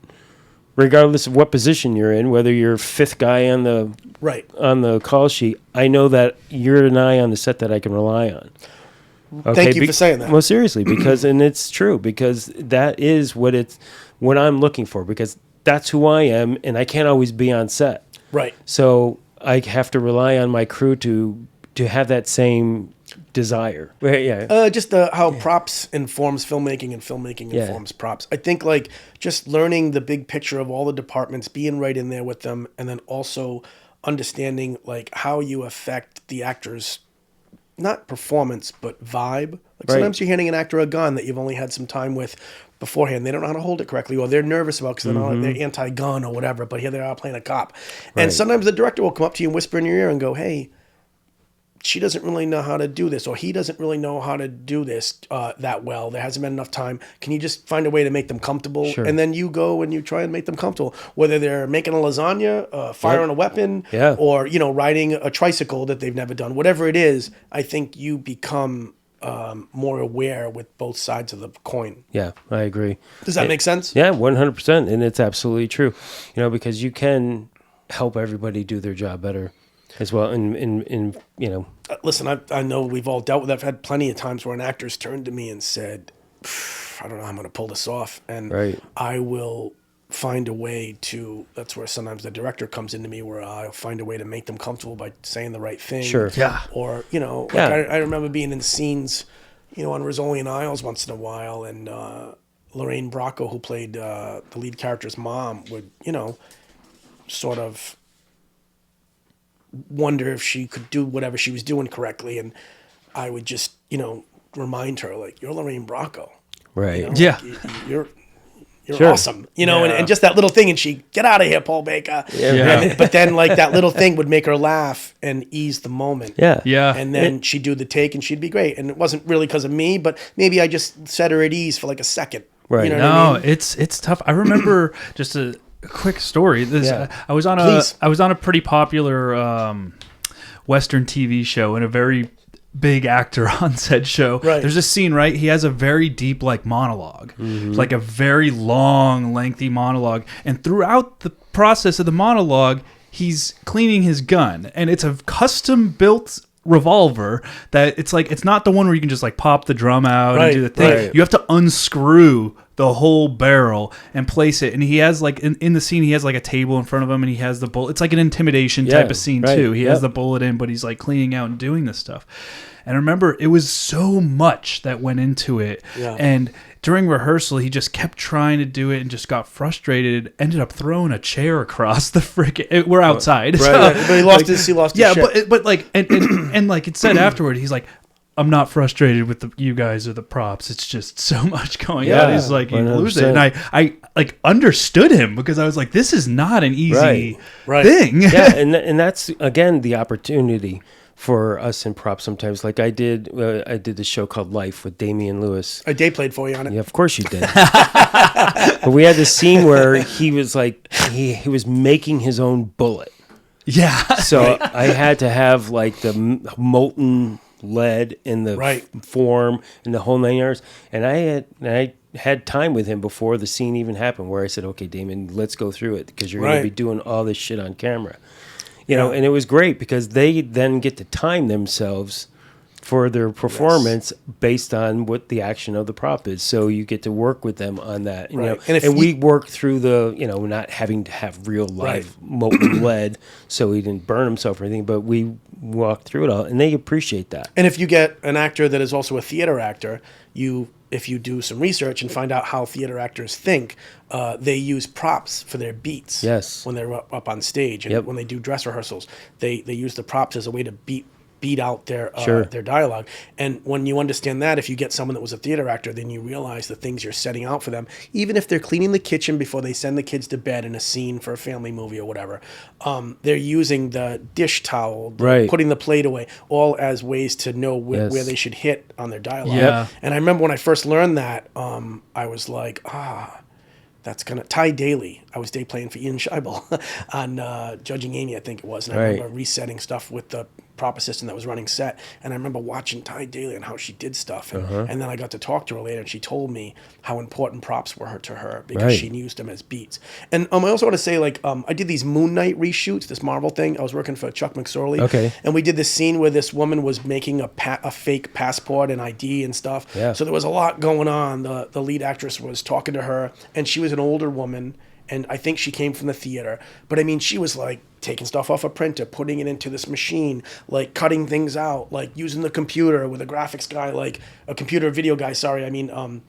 regardless of what position you're in, whether you're 5th guy on the call sheet, I know that you're an eye on the set that I can rely on. Okay? Thank you for saying that. Well, seriously, because and it's true, because that is what I'm looking for, because that's who I am, and I can't always be on set. Right. So I have to rely on my crew to have that same desire. Right, yeah. Just how props informs filmmaking and filmmaking informs props. I think like just learning the big picture of all the departments, being right in there with them, and then also understanding like how you affect the actor's not performance but vibe. Like sometimes you're handing an actor a gun that you've only had some time with beforehand. They don't know how to hold it correctly, or they're nervous about because they're anti-gun or whatever. But here they are playing a cop, and sometimes the director will come up to you and whisper in your ear and go, "Hey, she doesn't really know how to do this, or he doesn't really know how to do this that well. There hasn't been enough time. Can you just find a way to make them comfortable?" Sure. And then you go and you try and make them comfortable, whether they're making a lasagna, firing a weapon, or riding a tricycle that they've never done. Whatever it is, I think you become more aware with both sides of the coin. Yeah, I agree. Does that make sense? Yeah, 100%, and it's absolutely true. Because you can help everybody do their job better as well. And Listen, I know we've all dealt with that. I've had plenty of times where an actor's turned to me and said, I don't know how I'm going to pull this off. And I will find a way to, that's where sometimes the director comes into me, where I'll find a way to make them comfortable by saying the right thing. Sure. Yeah. Or, I remember being in scenes, on Rizzoli and Isles once in a while, and Lorraine Bracco, who played the lead character's mom, would, sort of wonder if she could do whatever she was doing correctly, and I would just remind her, like, you're Lorraine Bracco, right? Yeah, you're awesome, and just that little thing, and she get out of here, Paul Baker. But then like that little thing would make her laugh and ease the moment. And then she'd do the take and she'd be great, and it wasn't really because of me, but maybe I just set her at ease for like a second. Right. What I mean? It's tough. I remember just a quick story. I was on a pretty popular Western TV show, and a very big actor on said show. Right. There's a scene, right? He has a very deep monologue, like a very long, lengthy monologue, and throughout the process of the monologue, he's cleaning his gun, and it's a custom built revolver that it's not the one where you can just pop the drum out and do the thing. You have to unscrew the whole barrel and place it, and he has in the scene he has a table in front of him, and he has the bullet. It's like an intimidation type of scene too. He has the bullet in, but he's cleaning out and doing this stuff. And I remember it was so much that went into it, and during rehearsal he just kept trying to do it and just got frustrated, ended up throwing a chair across the frickin', we're outside, but he lost his shit. but and like it said afterward, he's like, I'm not frustrated with you guys or the props. It's just so much going on. He's like, you lose it. And I understood him, because I was like, this is not an easy thing. And that's, again, the opportunity for us in props sometimes. Like I did the show called Life with Damian Lewis. I day played for you on it. Yeah, of course you did. But we had this scene where he was he was making his own bullet. Yeah. So I had to have the molten lead in the form and the whole 9 yards, and I had time with him before the scene even happened, where I said, okay, Damon, let's go through it, because you're going to be doing all this shit on camera, and it was great because they then get to time themselves for their performance based on what the action of the prop is. So you get to work with them on that. And we work through the, not having to have real live molten lead so he didn't burn himself or anything, but we walk through it all, and they appreciate that. And if you get an actor that is also a theater actor, if you do some research and find out how theater actors think, they use props for their beats. Yes. When they're up on stage, and when they do dress rehearsals, they use the props as a way to beat out their dialogue. And when you understand that, if you get someone that was a theater actor, then you realize the things you're setting out for them, even if they're cleaning the kitchen before they send the kids to bed in a scene for a family movie or whatever, they're using the dish towel, putting the plate away, all as ways to know where they should hit on their dialogue. And I remember when I first learned that, I was like, that's gonna Ty Daly. I was day playing for Ian Scheibel on Judging Amy, I think it was, and I remember resetting stuff with the prop assistant that was running set, and I remember watching Ty Daly and how she did stuff, and then I got to talk to her later, and she told me how important props were to her, because she used them as beats. And I also want to say, I did these Moon Knight reshoots, this Marvel thing. I was working for Chuck McSorley, and we did this scene where this woman was making a fake passport and ID and stuff. So there was a lot going on. The lead actress was talking to her, and she was an older woman, and I think she came from the theater. But I mean, she was like taking stuff off a printer, putting it into this machine, like cutting things out, like using the computer with a graphics guy, like a computer video guy. Sorry, I mean,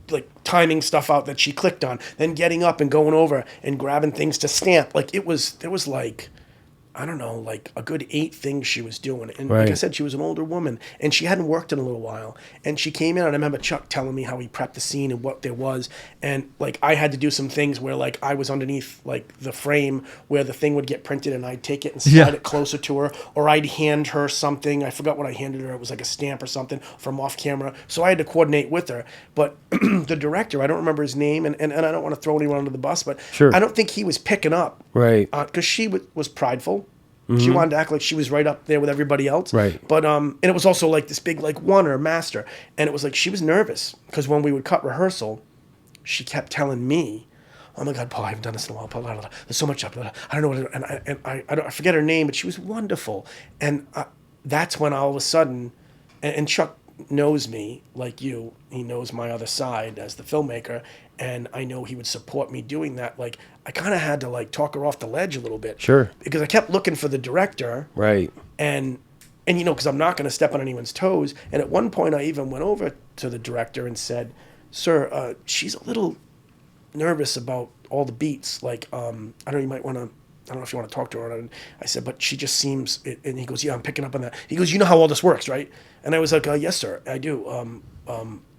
like timing stuff out that she clicked on, then getting up and going over and grabbing things to stamp. Like there was like, I don't know, like a good 8 things she was doing. And like I said, she was an older woman and she hadn't worked in a little while. And she came in and I remember Chuck telling me how he prepped the scene and what there was. And like I had to do some things where like I was underneath like the frame where the thing would get printed and I'd take it and slide it closer to her, or I'd hand her something. I forgot what I handed her. It was like a stamp or something from off camera. So I had to coordinate with her. But the director, I don't remember his name, and I don't want to throw anyone under the bus, but I don't think he was picking up. Right. Because she was prideful. She wanted to act like she was right up there with everybody else. Right. But and it was also like this big like one or master, and it was like she was nervous because when we would cut rehearsal, she kept telling me, "Oh my God, Paul, I haven't done this in a while. Paul, blah, blah, blah. There's so much up. I don't know what." And I forget her name, but she was wonderful. And that's when all of a sudden, and Chuck knows me like you. He knows my other side as the filmmaker, and I know he would support me doing that. Like I kind of had to like talk her off the ledge a little bit, Sure, because I kept looking for the director, right, and you know, because I'm not going to step on anyone's toes. And at one point, I even went over to the director and said, "Sir, she's a little nervous about all the beats. Like, I don't know, you might want to." I don't know if you want to talk to her. And I said, but she just seems, and he goes, yeah, I'm picking up on that. He goes, you know how all this works, right? And I was like, yes, sir, I do.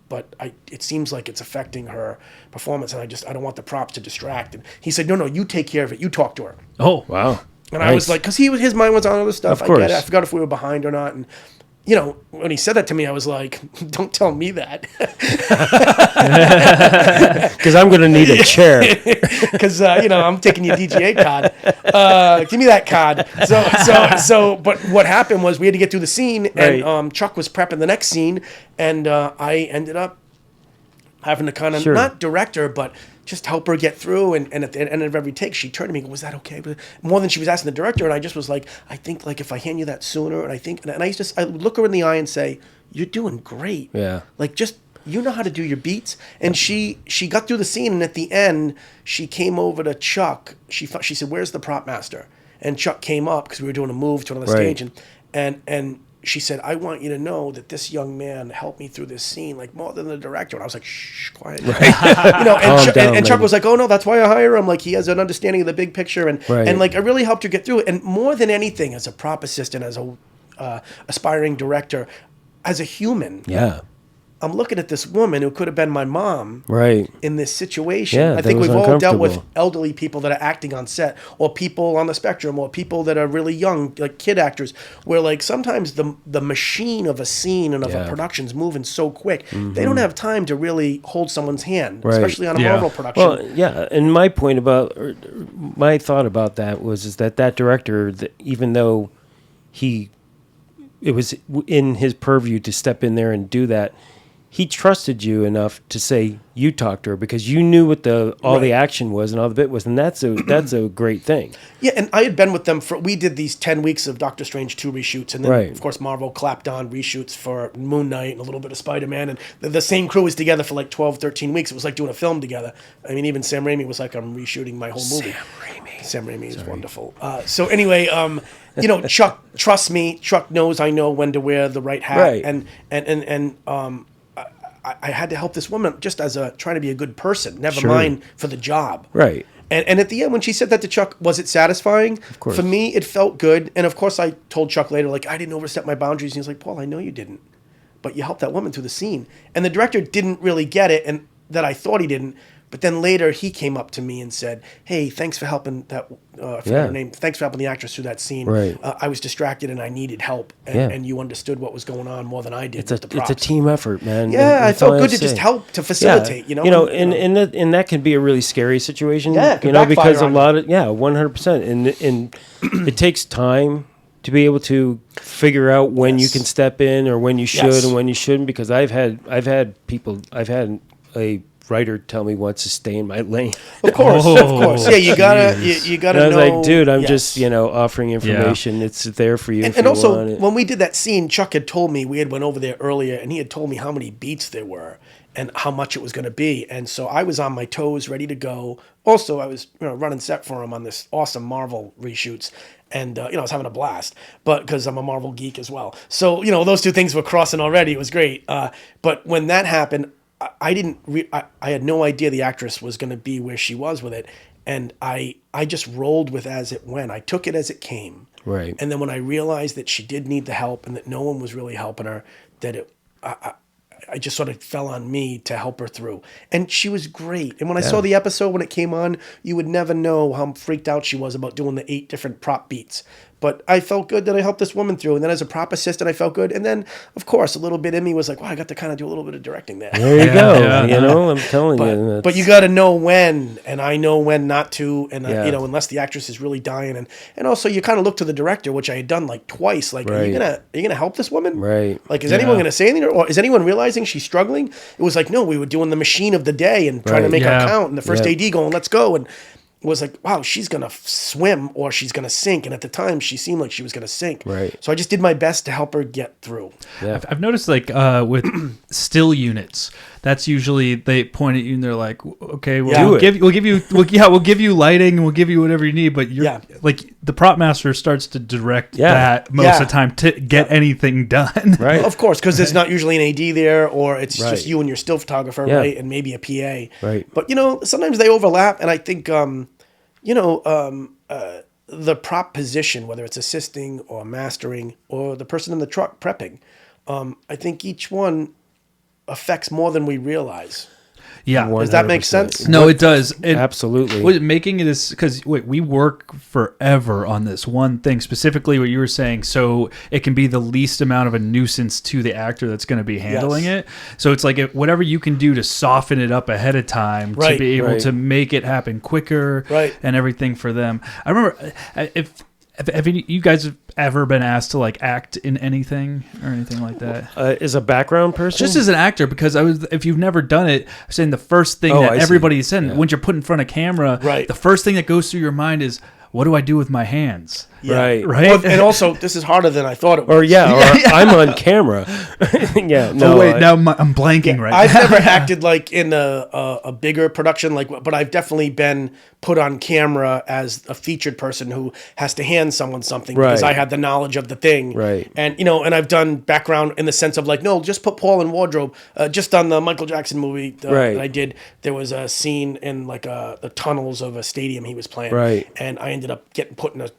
But it seems like it's affecting her performance, and I don't want the props to distract. And he said, no, you take care of it. You talk to her. Oh, wow. And I was like, because his mind was on other stuff. Of course. I get it. I forgot if we were behind or not. And, you know, when he said that to me, I was like, don't tell me that. Because I'm going to need a chair. Because, you know, I'm taking your DGA card. Give me that card. So, but what happened was we had to get through the scene, and Chuck was prepping the next scene, and I ended up having to kind of, not direct her, but just help her get through. And at the end of every take, she turned to me and go, was that okay? More than she was asking the director. And I just was like, I think like if I hand you that sooner, and I think, and I would look her in the eye and say, you're doing great. Yeah. Like just, you know how to do your beats. And she got through the scene, and at the end, she came over to Chuck. She said, where's the prop master? And Chuck came up because we were doing a move to another stage. And she said, I want you to know that this young man helped me through this scene, like more than the director. And I was like, shh, quiet. You know, and Chuck was like, oh no, that's why I hire him. Like he has an understanding of the big picture. And like I really helped her get through it. And more than anything, as a prop assistant, as a aspiring director, as a human. Yeah. I'm looking at this woman who could have been my mom in this situation. Yeah, I think we've all dealt with elderly people that are acting on set, or people on the spectrum, or people that are really young, like kid actors, where like sometimes the machine of a scene and of a production's moving so quick, they don't have time to really hold someone's hand, especially on a Marvel production. Well, yeah, and my thought about that was that director, even though it was in his purview to step in there and do that, he trusted you enough to say you talk to her because you knew what all the action was and all the bit was, and that's a great thing. Yeah, and I had been with them we did these 10 weeks of Doctor Strange 2 reshoots, and then of course Marvel clapped on reshoots for Moon Knight and a little bit of Spider-Man, and the same crew was together for like 12, 13 weeks. It was like doing a film together. I mean, even Sam Raimi was like, I'm reshooting my whole movie. Sam Raimi is wonderful. So anyway, you know, Chuck trusts me. Chuck knows I know when to wear the right hat, and I had to help this woman just as trying to be a good person, never mind for the job. Right. And at the end, when she said that to Chuck, was it satisfying? Of course. For me, it felt good. And of course, I told Chuck later, like, I didn't overstep my boundaries. And he was like, Paul, I know you didn't. But you helped that woman through the scene. And the director didn't really get it, and that I thought he didn't. But then later, he came up to me and said, hey, thanks for helping that, I forgot her name. Thanks for helping the actress through that scene. Right. I was distracted and I needed help. And you understood what was going on more than I did with the props. It's a team effort, man. Yeah, I felt good to just help, to facilitate, you know? You know, and that can be a really scary situation. Yeah, you know, because a lot of, 100%. And it takes time to be able to figure out when you can step in or when you should and when you shouldn't, because I've had a writer tell me once to stay in my lane. Of course. Yeah, you gotta and I was know. like, dude, I'm just, offering information. It's there for you. And also, when we did that scene, Chuck had told me, we had went over there earlier, and he had told me how many beats there were. and how much it was going to be. And so I was on my toes, ready to go. Also, I was running set for him on this awesome Marvel reshoots. And, I was having a blast, but because I'm a Marvel geek as well. So, those two things were crossing already. It was great. But when that happened, I had no idea the actress was going to be where she was with it. And I just rolled with as it went. I took it as it came. Right. And then when I realized that she did need the help and that no one was really helping her, that I just sort of fell on me to help her through. And she was great. And when I saw the episode when it came on, you would never know how freaked out she was about doing the 8 different prop beats. But I felt good that I helped this woman through. And then as a prop assistant, I felt good. And then, of course, a little bit in me was like, wow, I got to kind of do a little bit of directing there. There you go. I'm telling you. But you got to know when, and I know when not to. And, unless the actress is really dying. And also, you kind of look to the director, which I had done like twice. Like, are you gonna help this woman? Right. Like, is anyone going to say anything? Or is anyone realizing she's struggling? It was like, no, we were doing the machine of the day and trying to make her count. And the first AD going, let's go. And it was like, wow, she's going to swim or she's going to sink. And at the time, she seemed like she was going to sink. Right. So I just did my best to help her get through. Yeah. I've noticed with still units, that's usually they point at you and they're like, okay, we'll give you lighting and we'll give you whatever you need. But you're like the prop master starts to direct that most of the time to get anything done. Right. Well, of course, because there's not usually an AD there, or it's just you and your still photographer, right? And maybe a PA. Right. But sometimes they overlap, and I think the prop position, whether it's assisting or mastering or the person in the truck prepping, I think each one affects more than we realize. Yeah. Does that make sense? No, it does. Absolutely. Making it is because we work forever on this one thing, specifically what you were saying, so it can be the least amount of a nuisance to the actor that's going to be handling it. So it's like whatever you can do to soften it up ahead of time to be able to make it happen quicker and everything for them. I remember have you guys ever been asked to like act in anything or anything like that? As a background person? Just as an actor, because if you've never done it, I'm saying the first thing that everybody said, when you're put in front of camera, the first thing that goes through your mind is, what do I do with my hands? Right. Well, and also, this is harder than I thought it was. Or I'm on camera. Now I'm blanking right now. I've never acted like in a bigger production, but I've definitely been put on camera as a featured person who has to hand someone something because I had the knowledge of the thing. Right. And, and I've done background in the sense of like, no, just put Paul in wardrobe. Just on the Michael Jackson movie that I did, there was a scene in like the tunnels of a stadium he was playing. Right. And I ended up getting put in a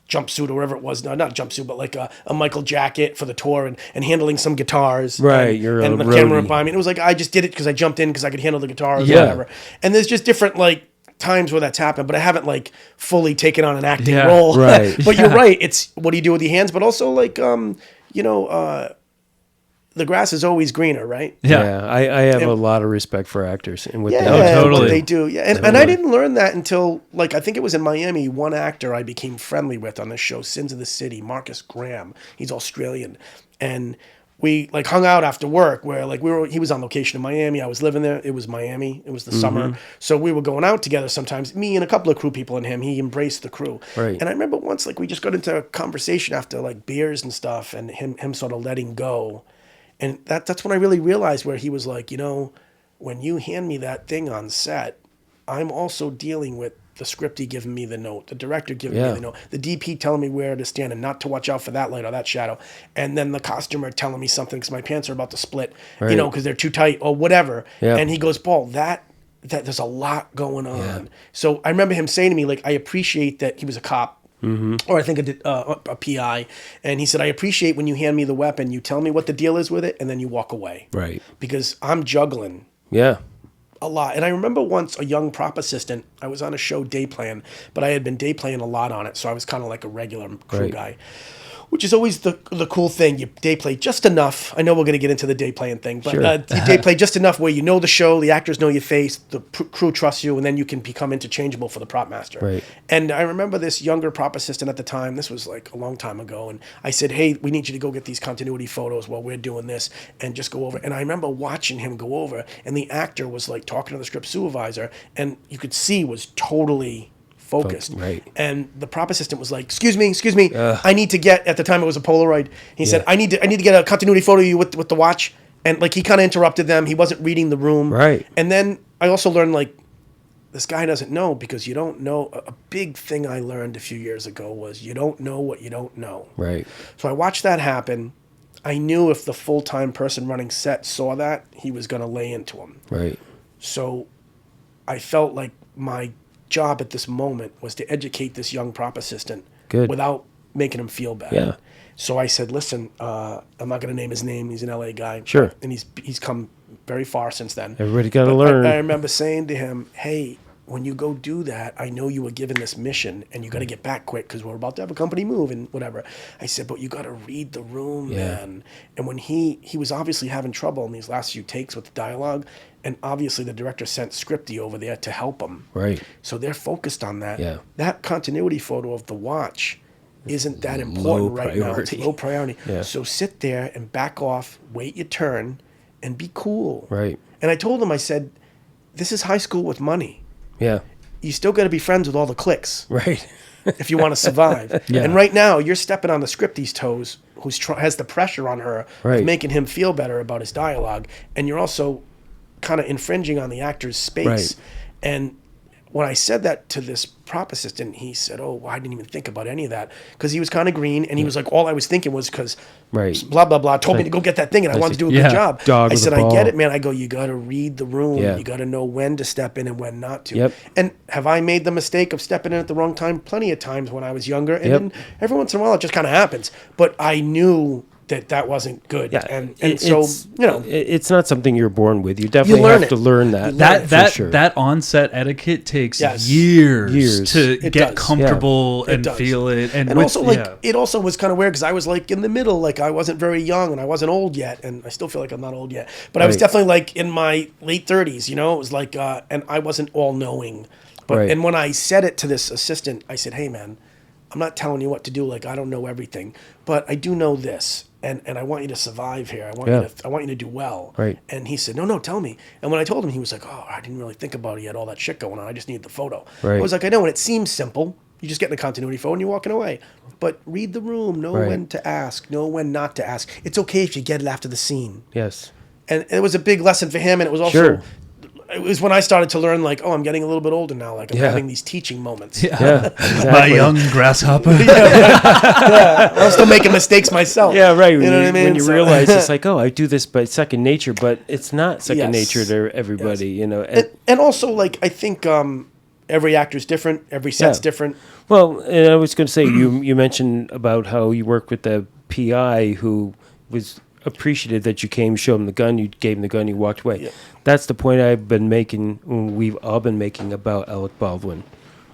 jumpsuit or whatever it was. No, not a jumpsuit, but like a Michael jacket for the tour and handling some guitars. Right, and the camera by me. And it was like, I just did it because I jumped in because I could handle the guitars or whatever. And there's just different like times where that's happened, but I haven't like fully taken on an acting role. Right. But you're right. It's what do you do with your hands? But also like, the grass is always greener, right? Yeah. I have a lot of respect for actors and what what they do. Yeah. And I didn't learn that until like, I think it was in Miami, one actor I became friendly with on this show, Sins of the City, Marcus Graham. He's Australian. And we like hung out after work where like he was on location in Miami. I was living there. It was Miami. It was the summer. So we were going out together sometimes, me and a couple of crew people and him. He embraced the crew. Right. And I remember once like we just got into a conversation after like beers and stuff and him sort of letting go. And that's when I really realized where he was like, when you hand me that thing on set, I'm also dealing with the scripty giving me the note, the director giving me the note, the DP telling me where to stand and not to watch out for that light or that shadow, and then the costumer telling me something because my pants are about to split, because they're too tight or whatever. Yeah. And he goes, Paul, that there's a lot going on. Yeah. So I remember him saying to me, like, I appreciate that he was a cop. Or I think a PI. And he said, I appreciate when you hand me the weapon, you tell me what the deal is with it, and then you walk away. Right. Because I'm juggling. Yeah. A lot. And I remember once a young prop assistant, I was on a show day playing, but I had been day playing a lot on it, so I was kind of like a regular crew guy. Which is always the cool thing. You day play just enough. I know we're going to get into the day playing thing, but you day play just enough where you know the show, the actors know your face, the crew trusts you, and then you can become interchangeable for the prop master. Right. And I remember this younger prop assistant at the time, this was like a long time ago, and I said, hey, we need you to go get these continuity photos while we're doing this and just go over. And I remember watching him go over, and the actor was like talking to the script supervisor, and you could see was totally focused. Right. And the prop assistant was like, excuse me, I need to get, at the time it was a Polaroid. He said, I need to get a continuity photo of you with the watch. And like he kind of interrupted them. He wasn't reading the room. Right. And then I also learned like this guy doesn't know because you don't know. A big thing I learned a few years ago was you don't know what you don't know. Right. So I watched that happen. I knew if the full-time person running set saw that, he was going to lay into him. Right. So I felt like my job at this moment was to educate this young prop assistant without making him feel bad. Yeah. So I said, listen, I'm not going to name his name. He's an LA guy. Sure. And he's come very far since then. Everybody got to learn. I remember saying to him, hey, when you go do that, I know you were given this mission and you got to get back quick because we're about to have a company move and whatever. I said, but you got to read the room, man. And when he was obviously having trouble in these last few takes with the dialogue, and obviously the director sent Scripty over there to help him. Right. So they're focused on that. Yeah. That continuity photo of the watch isn't that important right now. It's low priority. Yeah. So sit there and back off, wait your turn, and be cool. Right. And I told him, I said, this is high school with money. Yeah. You still got to be friends with all the cliques. Right. If you want to survive. Yeah. And right now, you're stepping on the Scripty's toes, who's has the pressure on her of making him feel better about his dialogue. And you're also kind of infringing on the actor's space. Right. And when I said that to this prop assistant, he said, oh, well, I didn't even think about any of that. Because he was kind of green, and he was like, all I was thinking was because blah, blah, blah, told me to go get that thing, and I wanted to do a good job. I said, I get it, man. I go, you got to read the room. Yeah. You got to know when to step in and when not to. Yep. And have I made the mistake of stepping in at the wrong time? Plenty of times when I was younger. And then every once in a while, it just kind of happens. But I knew that wasn't good. Yeah. And so, you know. It's not something you're born with. You definitely have to learn that. That on-set etiquette takes years to get comfortable and feel it. And also, it also was kind of weird because I was like in the middle. Like I wasn't very young and I wasn't old yet. And I still feel like I'm not old yet. But I was definitely like in my late 30s, you know. It was like, and I wasn't all-knowing. But And when I said it to this assistant, I said, hey, man, I'm not telling you what to do. Like, I don't know everything. But I do know this. And I want you to survive here. I want you to do well. Right. And he said, no, tell me. And when I told him, he was like, oh, I didn't really think about it. He had all that shit going on. I just needed the photo. Right. I was like, I know. And it seems simple. You just get in the continuity photo and you're walking away. But read the room. Know when to ask. Know when not to ask. It's okay if you get it after the scene. Yes. And it was a big lesson for him. And it was also... It was when I started to learn, like, oh, I'm getting a little bit older now. Like, I'm having these teaching moments. Yeah, exactly. My young grasshopper. I'm still making mistakes myself. Yeah, right. You know what I mean? When you realize it's like, oh, I do this by second nature, but it's not second nature to everybody, you know. And also, like, I think every actor's different. Every set's different. Well, and I was going to say, you mentioned about how you work with the PI who was appreciative that you came, showed him the gun, you gave him the gun, you walked away. Yeah. That's the point I've been making, we've all been making about Alec Baldwin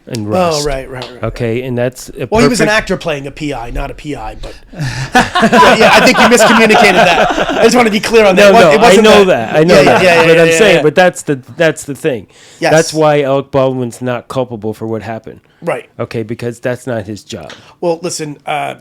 and Rust. Oh, right. Okay, and that's he was an actor playing a PI, not a PI, but I think you miscommunicated that. I just want to be clear on that. I know that. But I'm saying, but that's the thing. Yes. That's why Alec Baldwin's not culpable for what happened. Right. Okay, because that's not his job. Well, listen.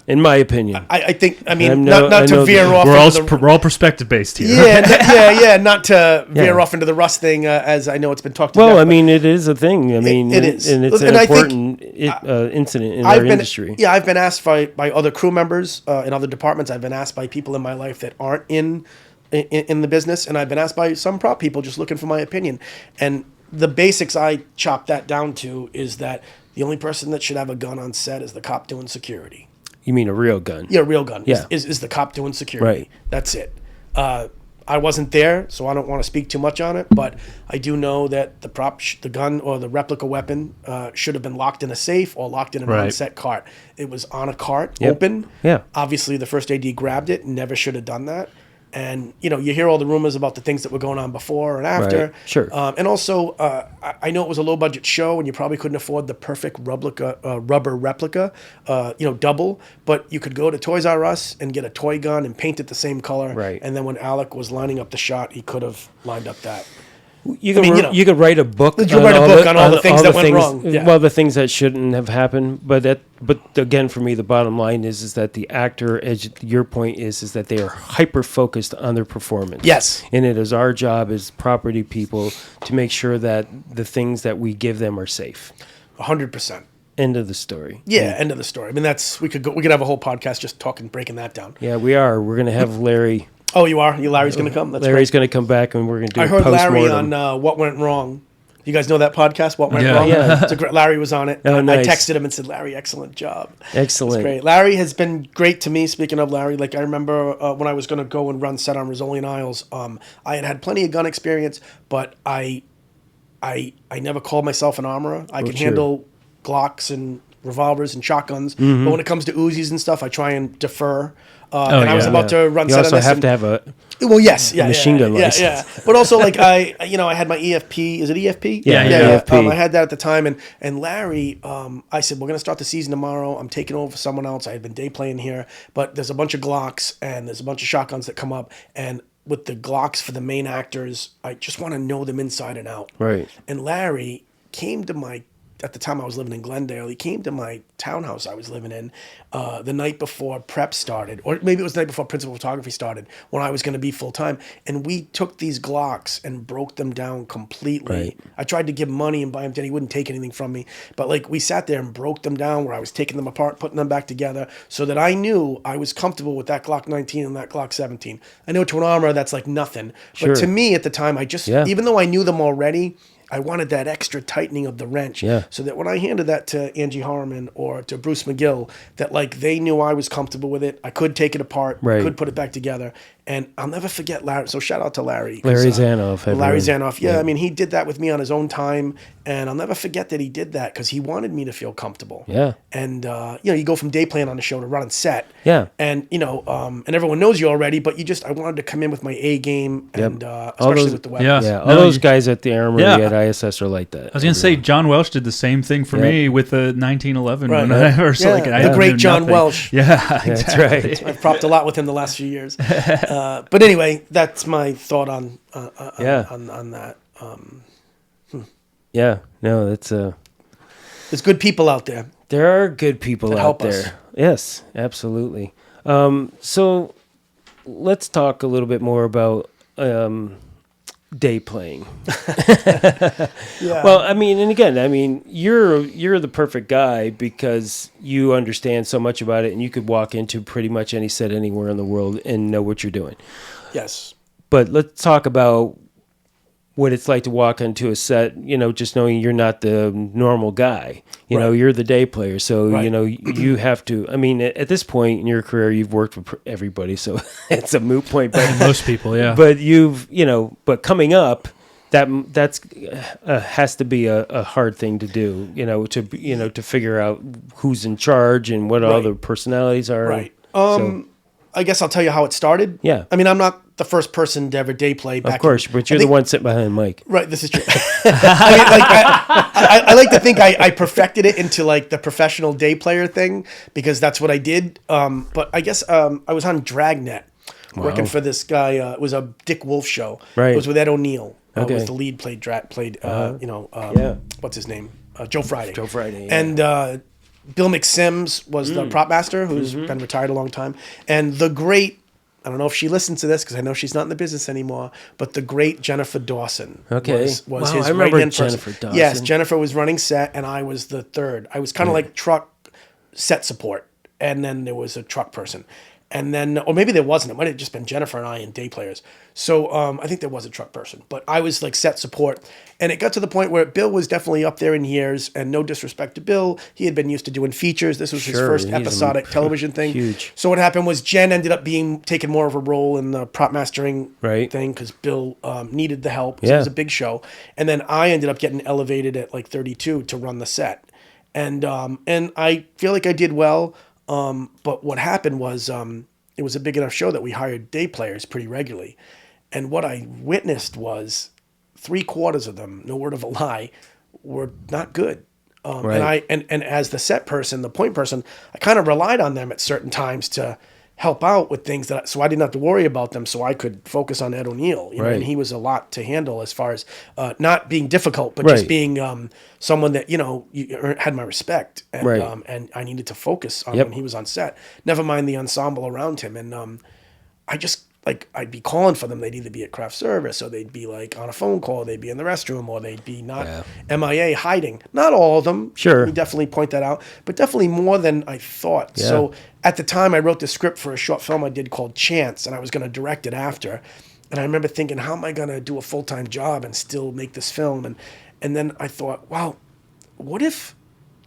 In my opinion, I think. I mean, not to veer off. We're all perspective based here. Yeah, Not to veer off into the Rust thing, as I know it's been talked about. Well, I mean, it is a thing. I mean, it is, and it's an important incident in our industry. Yeah, I've been asked by other crew members in other departments. I've been asked by people in my life that aren't in the business, and I've been asked by some prop people just looking for my opinion. And the basics I chop that down to is that the only person that should have a gun on set is the cop doing security. You mean a real gun? Yeah, a real gun. Yeah. Is the cop doing security. Right. That's it. I wasn't there, so I don't want to speak too much on it, but I do know that the gun or the replica weapon should have been locked in a safe or locked in an on-set cart. It was on a cart, open. Yeah. Obviously, the first AD grabbed it, never should have done that. And, you know, you hear all the rumors about the things that were going on before and after. Right. Sure. And also, I know it was a low-budget show, and you probably couldn't afford the perfect rubber replica, double. But you could go to Toys R Us and get a toy gun and paint it the same color. Right. And then when Alec was lining up the shot, he could have lined up that. You could write a book. You could write a book on all the things that went wrong. Yeah. Well, the things that shouldn't have happened. But again, for me, the bottom line is that the actor, as your point is that they are hyper focused on their performance. Yes. And it is our job as property people to make sure that the things that we give them are safe. 100%. End of the story. Yeah, end of the story. I mean, we could have a whole podcast just breaking that down. Yeah, we are. We're going to have Larry Oh, you are? Larry's going to come? That's Larry's great. going to come back, and we're going to do I a heard Larry post-mortem. on What Went Wrong. You guys know that podcast, What Went Yeah. Wrong? Yeah. It's a great, Larry was on it. Oh, nice. I texted him and said, Larry, excellent job. Excellent. It's great. Larry has been great to me. Speaking of Larry, like I remember when I was going to go and run set on Rizzoli and Isles, I had plenty of gun experience, but I never called myself an armorer. I could sure. handle Glocks and revolvers and shotguns, Mm-hmm. but when it comes to Uzis and stuff, I try and defer. And I was yeah. about to run You set also on this. have and- to have a Well, yes, yeah, machine gun yeah, license. yeah. But also, like I had my EFP. Is it EFP? Yeah, EFP. I had that at the time, and Larry, I said we're gonna start the season tomorrow. I'm taking over for someone else. I had been day playing here, but there's a bunch of Glocks and there's a bunch of shotguns that come up, and with the Glocks for the main actors, I just want to know them inside and out. Right. And Larry came to at the time I was living in Glendale, he came to my townhouse I was living in the night before prep started, or maybe it was the night before principal photography started, when I was going to be full-time. And we took these Glocks and broke them down completely. Right. I tried to give money and buy them, he wouldn't take anything from me. But like we sat there and broke them down where I was taking them apart, putting them back together so that I knew I was comfortable with that Glock 19 and that Glock 17. I know to an armor that's like nothing. Sure. But to me at the time, I just, Yeah. even though I knew them already, I wanted that extra tightening of the wrench, Yeah. so that when I handed that to Angie Harmon or to Bruce McGill, that like they knew I was comfortable with it. I could take it apart, Right. could put it back together, and I'll never forget Larry. So shout out to Larry. 'cause, Larry Zanoff. Larry everyone. Zanoff. Yeah, I mean he did that with me on his own time, and I'll never forget that he did that because he wanted me to feel comfortable. Yeah. And you go from day playing on the show to running set. Yeah. And and everyone knows you already, but I wanted to come in with my A game, and especially those- with the weapons. Yeah, all No, those you- guys at the armory Yeah. at ISS are like that. I was gonna say John Welsh did the same thing for Yeah. me with the 1911 Right. when I first Yeah, like I the knew great John nothing. Welsh. Yeah, That's exactly. right. I've propped a lot with him the last few years. But anyway, that's my thought on Yeah. on that. Yeah, no, that's There's good people out there. there are good people That out help there. us. Yes, absolutely. So let's talk a little bit more about day playing. Yeah. Well, I mean, and again, I mean, you're the perfect guy because you understand so much about it, and you could walk into pretty much any set anywhere in the world and know what you're doing. Yes. But let's talk about what it's like to walk into a set, just knowing you're not the normal guy. Right. You're the day player. So, Right. you have to, I mean, at this point in your career, you've worked with everybody, so it's a moot point. But, Most people, yeah. but but coming up, that's has to be a hard thing to do, to figure out who's in charge and what all Right. the personalities are. Right. So- I guess I'll tell you how it started. Yeah. I mean, I'm not the first person to ever day play. Back Of course, in, but I you're think- the one sitting behind Mike. Right, this is true. I like to think I perfected it into like the professional day player thing because that's what I did. But I guess I was on Dragnet working for this guy. It was a Dick Wolf show. Right. It was with Ed O'Neill. Okay. Was the lead played Yeah. what's his name? Joe Friday. Joe Friday, yeah. And Bill McSims was the prop master who's been retired a long time. And the great, I don't know if she listens to this because I know she's not in the business anymore, but the great Jennifer Dawson Okay. was Wow, his I remember right-hand Jennifer person. Dawson. Yes, Jennifer was running set and I was the third. I was kind of like truck set support. And then there was a truck person. And then, or maybe there wasn't. It might have just been Jennifer and I and day players. So I think there was a truck person, but I was like set support. And it got to the point where Bill was definitely up there in years. And no disrespect to Bill, he had been used to doing features. This was his Sure, first he's episodic television thing. huge. So what happened was Jen ended up taking more of a role in the prop mastering Right. thing because Bill needed the help. 'Cause Yeah. It was a big show. And then I ended up getting elevated at like 32 to run the set. And I feel like I did well. But what happened was it was a big enough show that we hired day players pretty regularly. And what I witnessed was 3/4 of them, no word of a lie, were not good. Right. And as the set person, the point person, I kind of relied on them at certain times to help out with things so I didn't have to worry about them, so I could focus on Ed O'Neill. Right. And he was a lot to handle as far as not being difficult, but Right. just being someone that had my respect, and Right. And I needed to focus on Yep. when he was on set. Never mind the ensemble around him, and like I'd be calling for them. They'd either be at craft service or they'd be like on a phone call. They'd be in the restroom or they'd be not MIA hiding. Not all of them. Sure. Let me definitely point that out, but definitely more than I thought. Yeah. So at the time I wrote the script for a short film I did called Chance, and I was going to direct it after. And I remember thinking, how am I going to do a full-time job and still make this film? And then I thought, wow, what if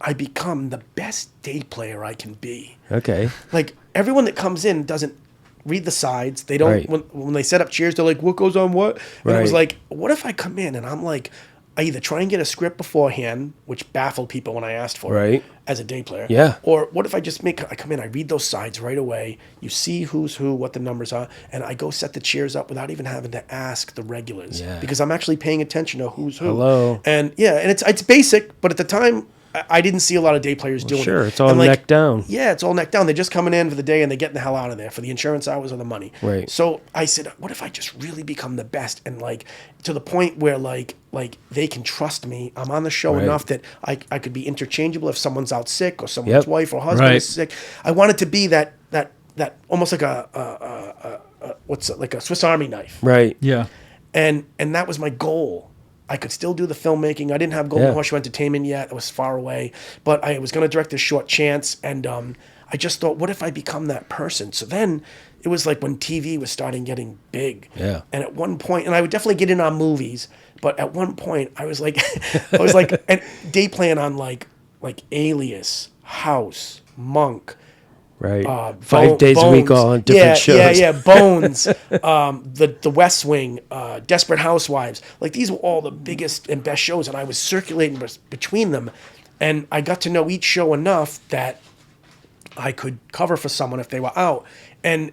I become the best day player I can be? Okay. Like everyone that comes in doesn't read the sides. They don't, Right. when they set up chairs, they're like, what goes on what? And it was Right. like, what if I come in and I'm like, I either try and get a script beforehand, which baffled people when I asked for Right. it as a day player. Yeah. Or what if I just I come in, I read those sides right away. You see who's who, what the numbers are, and I go set the chairs up without even having to ask the regulars. Yeah. Because I'm actually paying attention to who's who. Hello. And yeah, and it's basic, but at the time, I didn't see a lot of day players doing it. Sure, it's all And neck down. Yeah, it's all neck down. They're just coming in for the day and they're getting the hell out of there for the insurance hours or the money. Right. So I said, what if I just really become the best and like to the point where like they can trust me. I'm on the show Right. enough that I could be interchangeable if someone's out sick or someone's Yep. wife or husband Right. is sick. I wanted to be that almost like like a Swiss Army knife. Right. Yeah. And that was my goal. I could still do the filmmaking. I didn't have Golden Yeah. Horseshoe Entertainment yet. It was far away. But I was going to direct this short Chance. And I just thought, what if I become that person? So then it was like when TV was starting getting big. Yeah. And at one point, and I would definitely get in on movies. But at one point, I was like, and day playing on like Alias, House, Monk. Right. 5 Bo- days a week, Bones. all on different shows. Yeah, Bones, the West Wing, Desperate Housewives. Like these were all the biggest and best shows, and I was circulating between them, and I got to know each show enough that I could cover for someone if they were out. And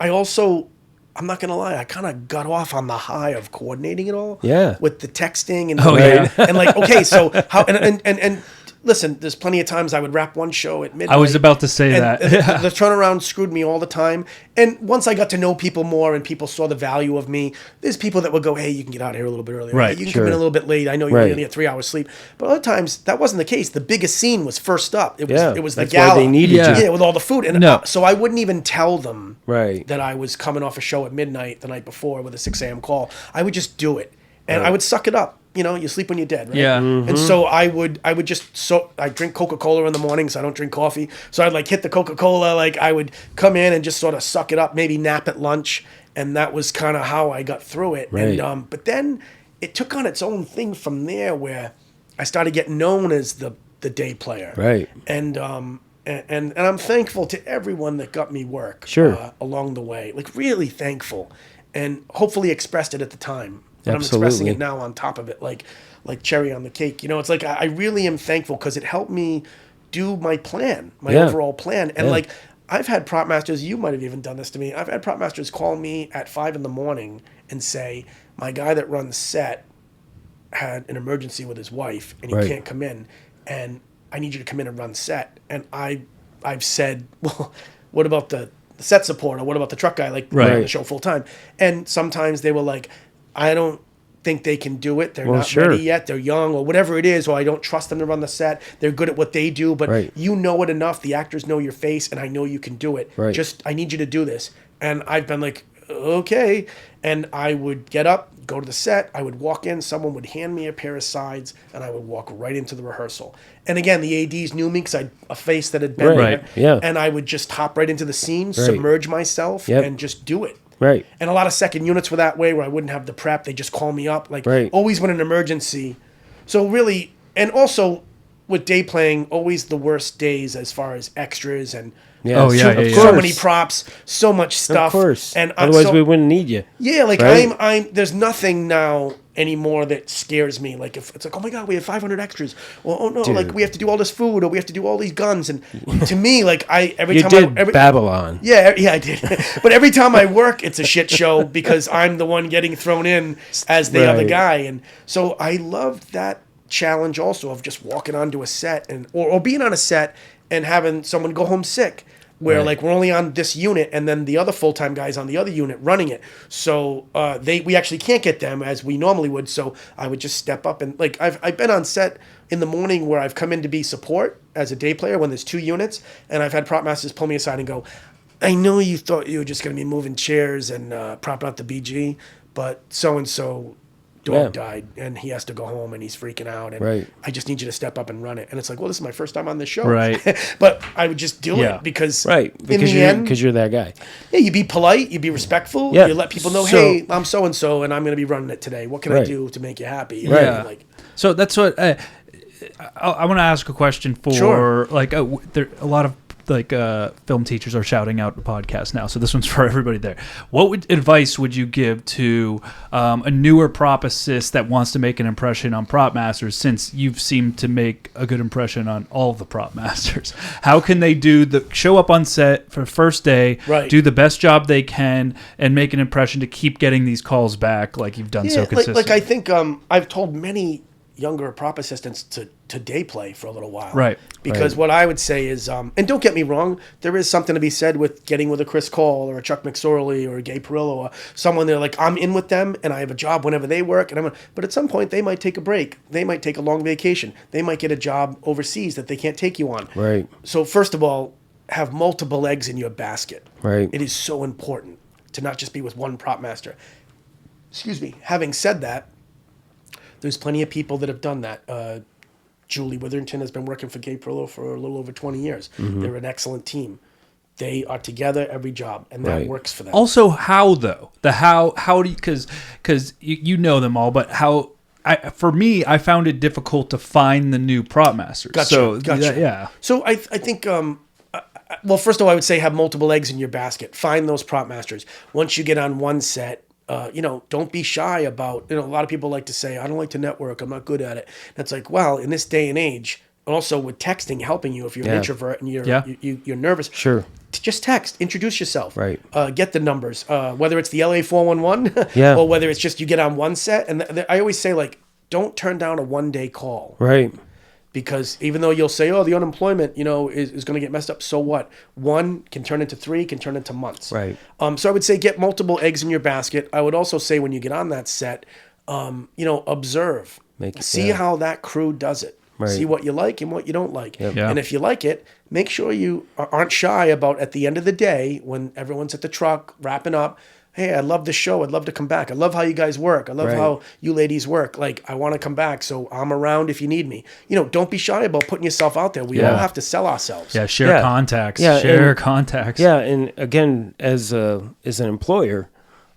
I also, I'm not gonna lie, I kind of got off on the high of coordinating it all. Yeah. With the texting and yeah. and like okay, so how and listen, there's plenty of times I would wrap one show at midnight. I was about to say and that. the turnaround screwed me all the time. And once I got to know people more and people saw the value of me, there's people that would go, hey, you can get out of here a little bit earlier. Right, Hey, you can sure. come in a little bit late. I know you're Right. going to get 3 hours sleep. But other times, that wasn't the case. The biggest scene was first up. It was, Yeah, it was the that's gala. why they needed Yeah. you. Yeah, with all the food. And No. so I wouldn't even tell them Right. that I was coming off a show at midnight the night before with a 6 a.m. call. I would just do it. And I would suck it up. You know, you sleep when you're dead, right? Yeah. And so I would just I drink Coca-Cola in the morning, so I don't drink coffee. So I'd like hit the Coca-Cola, like I would come in and just sort of suck it up, maybe nap at lunch, and that was kind of how I got through it. Right. And but then it took on its own thing from there, where I started getting known as the day player. Right. And I'm thankful to everyone that got me work. Sure. Along the way, like really thankful, and hopefully expressed it at the time. And I'm Absolutely. expressing it now on top of it, like cherry on the cake. You know, it's like I really am thankful because it helped me do my plan, my Yeah. overall plan. And Yeah. like I've had prop masters, you might have even done this to me. I've had prop masters call me at 5 a.m. and say, my guy that runs set had an emergency with his wife and he Right. can't come in, and I need you to come in and run set. And I've said, well, what about the set support, or what about the truck guy, like Right. running the show full time? And sometimes they were like, I don't think they can do it. They're Well, not sure. ready yet. They're young, or whatever it is, or I don't trust them to run the set. They're good at what they do, but Right. you know it enough. The actors know your face, and I know you can do it. Right. Just, I need you to do this. And I've been like, okay. And I would get up, go to the set. I would walk in. Someone would hand me a pair of sides, and I would walk right into the rehearsal. And again, the ADs knew me because I had a face that had been Right. there. Right. Yeah. And I would just hop right into the scene, submerge myself, Yep. and just do it. Right. And a lot of second units were that way, where I wouldn't have the prep. They just call me up, like Right. always when an emergency. So really, and also with day playing, always the worst days as far as extras and Yeah. Oh, yeah, Of yeah, so course. many props, so much stuff. Of course. And Otherwise, so, we wouldn't need you. yeah, like Right? I'm. There's nothing now anymore that scares me. Like if it's like, oh my god, we have 500 extras. Well, oh no, Dude. like we have to do all this food, or we have to do all these guns. And to me, like every You time did every, Babylon. yeah, I did. But every time I work, it's a shit show because I'm the one getting thrown in as the other Right. guy. And so I loved that challenge also of just walking onto a set and or being on a set and having someone go home sick. Where Right. like we're only on this unit, and then the other full-time guys on the other unit running it. So we actually can't get them as we normally would. So I would just step up and like I've been on set in the morning where I've come in to be support as a day player when there's 2 units, and I've had prop masters pull me aside and go, I know you thought you were just going to be moving chairs and propping out the BG, but so-and-so dog died and he has to go home and he's freaking out. And Right. I just need you to step up and run it. And it's like, well, this is my first time on this show. Right. But I would just do Yeah. it because Right, in because the you're end, because you're that guy. yeah, you be polite, you be respectful, Yeah. you let people know, So- hey, I'm so-and-so and I'm going to be running it today. What can I Right. do to make you happy? Right. Yeah. Like, So that's what I want to ask a question for. Sure. Like, there a lot of film teachers are shouting out the podcast now, so this one's for everybody there. What advice would you give to a newer prop assist that wants to make an impression on prop masters, since you've seemed to make a good impression on all the prop masters? How can they show up on set for the first day, Right. do the best job they can, and make an impression to keep getting these calls back like you've done so consistently? like I think I've told many younger prop assistants to day play for a little while. Right. Because Right. what I would say is, and don't get me wrong, there is something to be said with getting with a Chris Cole or a Chuck McSorley or a Gay Perillo or someone they're like, I'm in with them and I have a job whenever they work. But at some point they might take a break. They might take a long vacation. They might get a job overseas that they can't take you on. Right. So first of all, have multiple eggs in your basket. Right. It is so important to not just be with one prop master. Excuse me. Having said that, there's plenty of people that have done that. Julie Witherington has been working for Gay Perillo for a little over 20 years. Mm-hmm. They're an excellent team. They are together every job, and that Right. works for them. Also, how though? How do you, because you know them all, but how? For me, I found it difficult to find the new prop masters. Gotcha. So Gotcha. yeah. So I think, well, first of all, I would say have multiple eggs in your basket. Find those prop masters. Once you get on one set, don't be shy about, a lot of people like to say, I don't like to network, I'm not good at it. And it's like, well, in this day and age, also with texting helping you if you're an Yeah. introvert and you're Yeah. you're nervous. Sure. Just text, introduce yourself. Right. Get the numbers, whether it's the LA 411 Yeah. or whether it's just you get on one set. And I always say, like, don't turn down a one-day call. Right. Because even though you'll say, oh, the unemployment, is going to get messed up, so what? One can turn into three, can turn into months. Right. So I would say get multiple eggs in your basket. I would also say when you get on that set, observe. See how that crew does it. Right. See what you like and what you don't like. Yep. Yeah. And if you like it, make sure you aren't shy about at the end of the day when everyone's at the truck wrapping up, hey, I love the show. I'd love to come back. I love how you guys work. I love Right. how you ladies work. Like, I want to come back, so I'm around if you need me. Don't be shy about putting yourself out there. We all Yeah. have to sell ourselves. Yeah, share Yeah. contacts. Yeah, Share and- contacts. Yeah, and again, as an employer,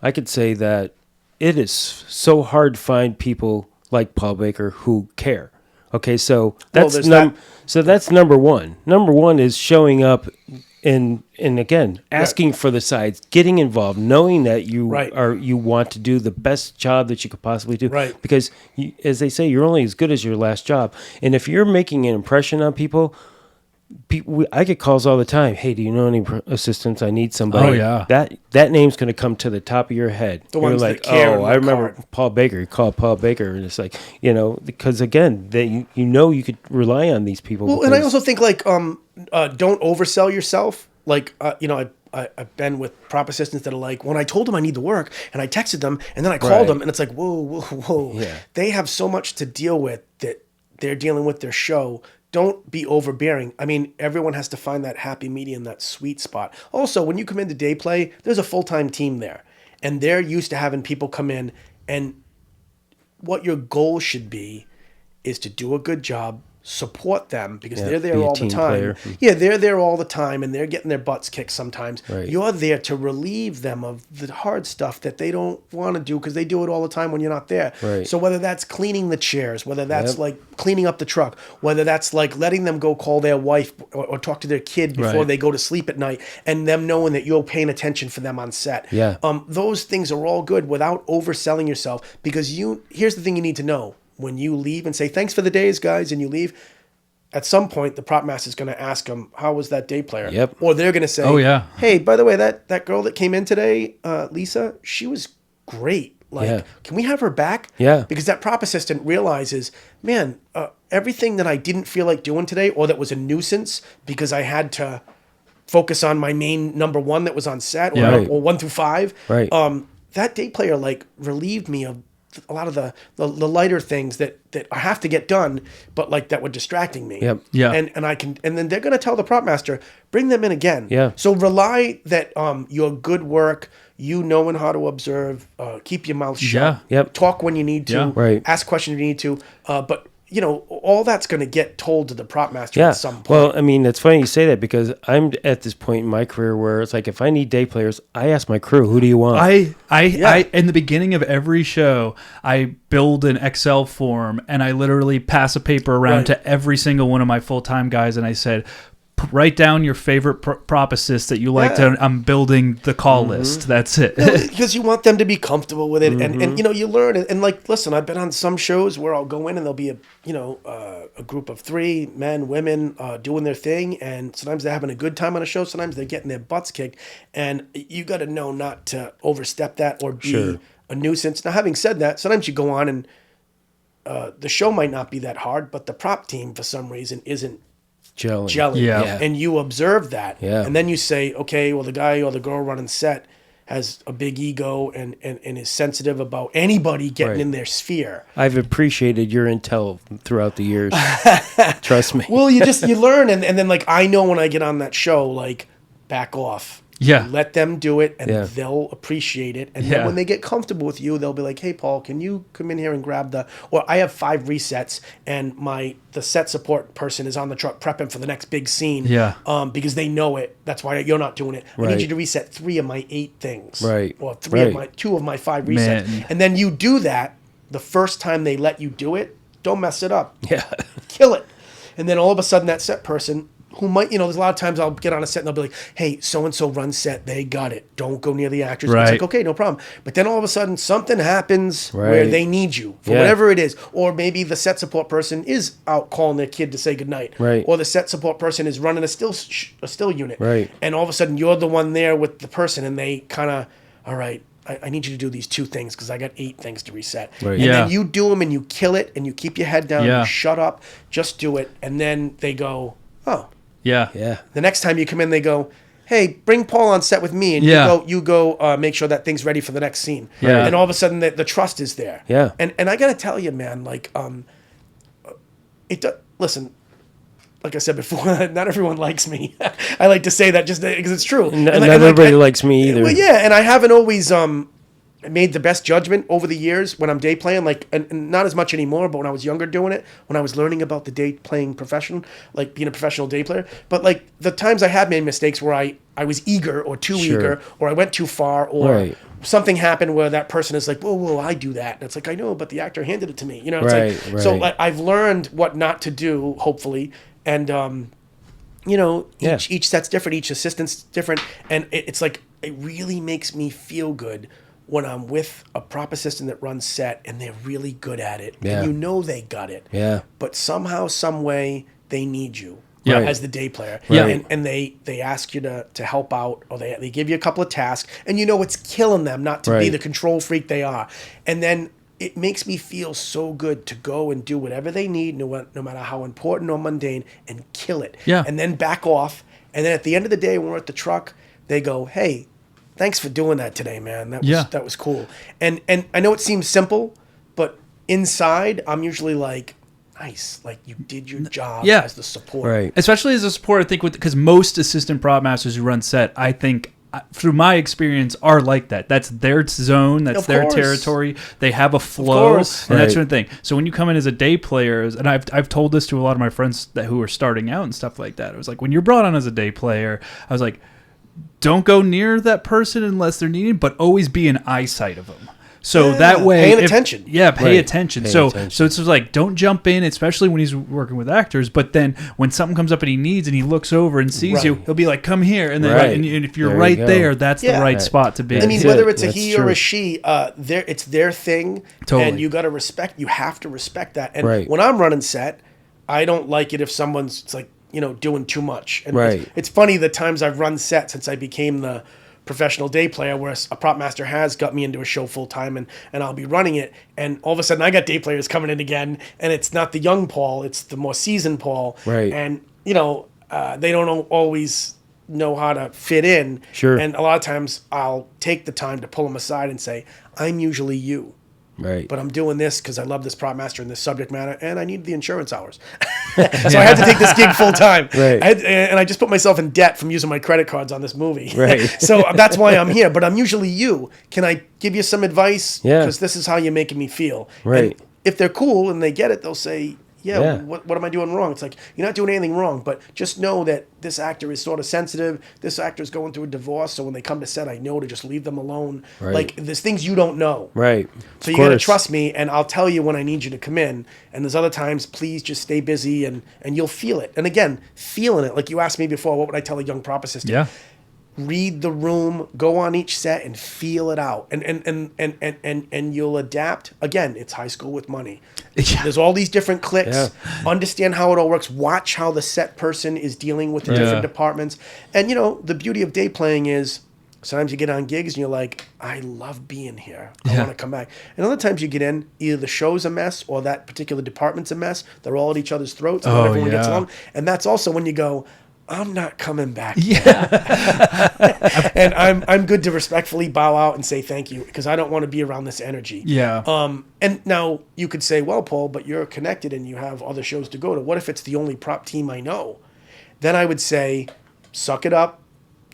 I could say that it is so hard to find people like Paul Baker who care. Okay, so that's there's that. so that's number one. Number one is showing up and again asking for the sides, getting involved, knowing that you Right. you want to do the best job that you could possibly do. Right. Because as they say, you're only as good as your last job. And if you're making an impression on people, I get calls all the time. Hey, do you know any assistants? I need somebody. Oh, yeah. That name's going to come to the top of your head. The You're ones that like, care and oh, work I remember hard." Paul Baker. You call Paul Baker, and it's like, because again, you could rely on these people. Well, and I because- also think, like, don't oversell yourself. Like, I've been with prop assistants that are like, when I told them I need the work, and I texted them, and then I called Right. them, and it's like, whoa. Yeah. They have so much to deal with that they're dealing with their show. Don't be overbearing. I mean, everyone has to find that happy medium, that sweet spot. Also, when you come into day play, there's a full-time team there, and they're used to having people come in, and what your goal should be is to do a good job, support them, because Yeah, they're there be a all the team time. player. Yeah, they're there all the time, and they're getting their butts kicked sometimes. Right. You're there to relieve them of the hard stuff that they don't want to do because they do it all the time when you're not there. Right. So whether that's cleaning the chairs, whether that's Yep. like cleaning up the truck, whether that's like letting them go call their wife or talk to their kid before Right. they go to sleep at night, and them knowing that you're paying attention for them on set. Yeah. Those things are all good without overselling yourself, because here's the thing you need to know. When you leave and say, thanks for the days, guys, and you leave, at some point, the prop master is going to ask them, how was that day player? Yep. Or they're going to say, Oh, yeah. hey, by the way, that girl that came in today, Lisa, she was great. Like, Yeah. can we have her back? Yeah. Because that prop assistant realizes, man, everything that I didn't feel like doing today, or that was a nuisance because I had to focus on my main number one that was on set, or, Yeah. Right. or 1 through 5. Right. That day player, like, relieved me of a lot of the lighter things that I have to get done, but like that were distracting me. Yep. Yeah. And then they're going to tell the prop master, bring them in again. Yeah. So rely that your good work, you knowing how to observe, keep your mouth shut. Yeah. Yep. Talk when you need to. Yeah. Right. Ask questions you need to. But all that's going to get told to the prop master Yeah. at some point. Well, I mean, it's funny you say that because I'm at this point in my career where it's like if I need day players, I ask my crew, who do you want? I in the beginning of every show, I build an Excel form and I literally pass a paper around Right. to every single one of my full-time guys and I said, write down your favorite prop assists that you like Yeah. to. I'm building the call list. That's it. Because you want them to be comfortable with it, Mm-hmm. and you learn. And like, listen, I've been on some shows where I'll go in and there'll be a group of 3 men, women doing their thing, and sometimes they're having a good time on a show. Sometimes they're getting their butts kicked, and you got to know not to overstep that or be Sure. a nuisance. Now, having said that, sometimes you go on and the show might not be that hard, but the prop team for some reason isn't jelly. Yeah. And you observe that. Yeah. And then you say, okay, well, the guy or the girl running set has a big ego and is sensitive about anybody getting Right. in their sphere. I've appreciated your intel throughout the years. Trust me. Well, you learn. And then, like, I know when I get on that show, like, back off. Yeah. Let them do it, and Yeah. they'll appreciate it. And Yeah. then when they get comfortable with you, they'll be like, "Hey, Paul, can you come in here and grab the?" Or I have 5 resets, and the set support person is on the truck prepping for the next big scene. Yeah. Because they know it. That's why you're not doing it. I Right. need you to reset 3 of my 8 things. Right. Or 2 of Right. my 5 resets. Man. And then you do that the first time they let you do it. Don't mess it up. Yeah. Kill it. And then all of a sudden that set person who might, there's a lot of times I'll get on a set and they'll be like, hey, so-and-so runs set. They got it. Don't go near the actors. Right. It's like, okay, no problem. But then all of a sudden something happens where Right. they need you for Yeah. whatever it is. Or maybe the set support person is out calling their kid to say goodnight. Right. Or the set support person is running a still unit. Right. And all of a sudden you're the one there with the person and they kind of, all right, I need you to do these 2 things because I got 8 things to reset. Right. And Yeah. then you do them and you kill it and you keep your head down. Yeah. You shut up. Just do it. And then they go, oh. Yeah. Yeah. The next time you come in, they go, hey, bring Paul on set with me. And Yeah. you go make sure that thing's ready for the next scene. Yeah. And all of a sudden the trust is there. Yeah. And I got to tell you, man, like, listen, like I said before, not everyone likes me. I like to say that just because it's true. Not And everybody likes me either. Well, yeah, and I haven't always made the best judgment over the years when I'm day playing, like, and not as much anymore, but when I was younger doing it, when I was learning about the day playing profession, like being a professional day player. But like the times I have made mistakes where I was eager or too Sure. eager, or I went too far, or Right. something happened where that person is like, whoa, I do that. And it's like, I know, but the actor handed it to me. It's Right, like, so right. like, I've learned what not to do, hopefully. And, Yeah. each set's different, each assistant's different. And it's like, it really makes me feel good when I'm with a prop assistant that runs set and they're really good at it. Yeah. And they got it. Yeah. But somehow, some way, they need you Yeah. as the day player. Yeah. And they ask you to help out, or they give you a couple of tasks, and it's killing them not to be Right. the control freak they are. And then it makes me feel so good to go and do whatever they need, no matter how important or mundane, and kill it. Yeah. And then back off. And then at the end of the day, when we're at the truck, they go, hey, thanks for doing that today, man. That was cool. And I know it seems simple, but inside, I'm usually like, nice. Like, you did your job Yeah. as the support. Right. Especially as a support, I think, because most assistant prop masters who run set, I think, through my experience, are like that. That's their zone. That's Of their course. territory. They have a flow, course. and that Right. sort of thing. So when you come in as a day player, and I've told this to a lot of my friends who are starting out and stuff like that. It was like, when you're brought on as a day player, I was like, don't go near that person unless they're needed, but always be in eyesight of them. So Yeah, that way, paying attention. Yeah, pay Right. attention. Pay So attention. so it's just like, don't jump in, especially when he's working with actors. But then when something comes up and he needs, and he looks over and sees Right. you, he'll be like, "Come here!" And then Right. and if you're There you right go. there, that's Yeah. the right Right. spot to be. I mean, That's whether it. it's a That's he true. or a she, it's their thing, Totally. and you got to respect. You have to respect that. And Right. when I'm running set, I don't like it if someone's it's like doing too much. And Right. it's funny the times I've run set since I became the professional day player, where a prop master has got me into a show full time, and I'll be running it, and all of a sudden I got day players coming in again, and it's not the young Paul, it's the more seasoned Paul, Right. And they don't always know how to fit in. Sure. And a lot of times I'll take the time to pull them aside and say, I'm usually you. Right. But I'm doing this because I love this prop master and this subject matter, and I need the insurance hours. So I had to take this gig full time. Right. And I just put myself in debt from using my credit cards on this movie. Right. So that's why I'm here. But I'm usually you. Can I give you some advice? Yeah. Because this is how you're making me feel. Right. And if they're cool and they get it, they'll say, Yeah. what am I doing wrong? It's like, you're not doing anything wrong, but just know that this actor is sort of sensitive. This actor is going through a divorce, so when they come to set, I know to just leave them alone. Right. Like, there's things you don't know. Right. So you got to trust me, and I'll tell you when I need you to come in. And there's other times, please just stay busy, and you'll feel it. And again, feeling it. Like you asked me before, what would I tell a young prop assistant? Yeah. Read the room, go on each set and feel it out. And you'll adapt. Again, it's high school with money. Yeah. There's all these different clicks. Yeah. Understand how it all works. Watch how the set person is dealing with the different departments. And the beauty of day playing is sometimes you get on gigs and you're like, I love being here. I want to come back. And other times you get in, either the show's a mess or that particular department's a mess. They're all at each other's throats and not everyone gets along. And that's also when you go, I'm not coming back. Yeah. And I'm good to respectfully bow out and say thank you because I don't want to be around this energy. Yeah. And now you could say, well, Paul, but you're connected and you have other shows to go to. What if it's the only prop team I know? Then I would say, suck it up,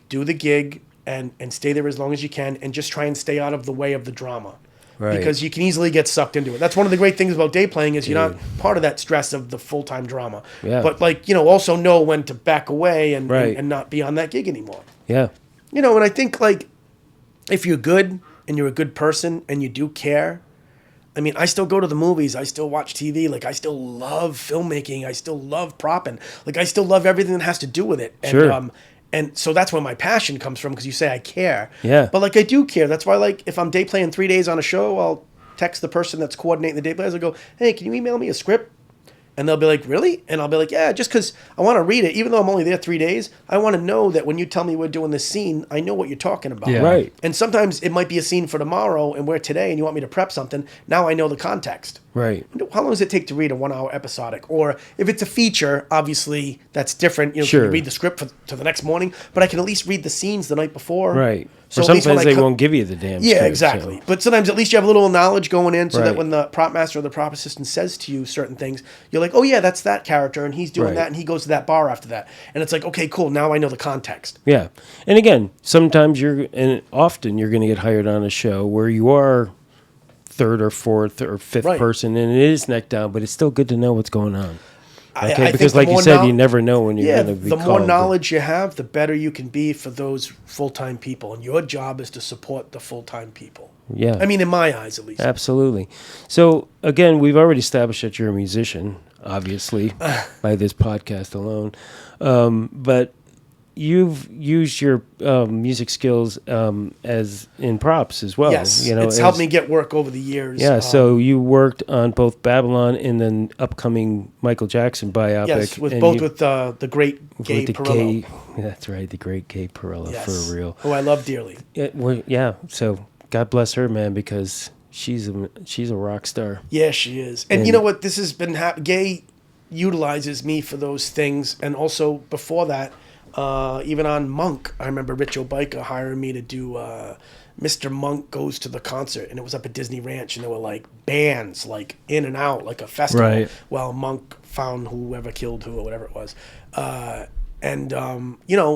do the gig, and stay there as long as you can, and just try and stay out of the way of the drama. Right. Because you can easily get sucked into it. That's one of the great things about day playing is you're not part of that stress of the full-time drama. Yeah. But also know when to back away and Right. and not be on that gig anymore. Yeah. And I think if you're good and you're a good person and you do care, I mean, I still go to the movies. I still watch TV. I still love filmmaking. I still love propping. I still love everything that has to do with it. And, Sure. And so that's where my passion comes from because you say I care. Yeah. But I do care. That's why if I'm day playing 3 days on a show, I'll text the person that's coordinating the day plays. I'll go, hey, can you email me a script? And they'll be like, really? And I'll be like, yeah, just because I want to read it. Even though I'm only there 3 days, I want to know that when you tell me we're doing this scene, I know what you're talking about. Yeah. Right. And sometimes it might be a scene for tomorrow and we're today and you want me to prep something. Now I know the context. Right. How long does it take to read a 1 hour episodic? Or if it's a feature, obviously that's different. Sure. Can you read the script to the next morning? But I can at least read the scenes the night before. Right. So Or at least when sometimes I they won't give you the damn Yeah, script, exactly. so. But sometimes at least you have a little knowledge going in so that Right. when the prop master or the prop assistant says to you certain things, you're like, oh yeah, that's that character and he's doing Right. that and he goes to that bar after that. And it's like, okay, cool, now I know the context. Yeah. And again, sometimes and often you're going to get hired on a show where you are third or fourth or fifth Right. person and it is neck down, but it's still good to know what's going on. I Okay, think because the like you more said, you never know when you're Yeah, going to be the more called. knowledge you have, the better you can be for those full-time people. And your job is to support the full-time people. Yeah. I mean, in my eyes, at least. Absolutely. So again, we've already established that you're a musician, obviously, by this podcast alone. But you've used your music skills as in props as well. Yes, as- it's helped me get work over the years. Yeah, so you worked on both Babylon and then upcoming Michael Jackson biopic. yes, with and both you- with the great Gay with the Perillo. that's right, the great Gay Perillo, Yes, for real. who I love dearly. Yeah, so God bless her, man, because she's a rock star. Yeah, she is. And you know what? This has been Gay utilizes me for those things, and also before that, even on Monk, I remember Rich O'Biker hiring me to do Mr. Monk Goes to the Concert, and it was up at Disney Ranch, and there were bands in and out, like a festival. Right. While Monk found whoever killed who or whatever it was, and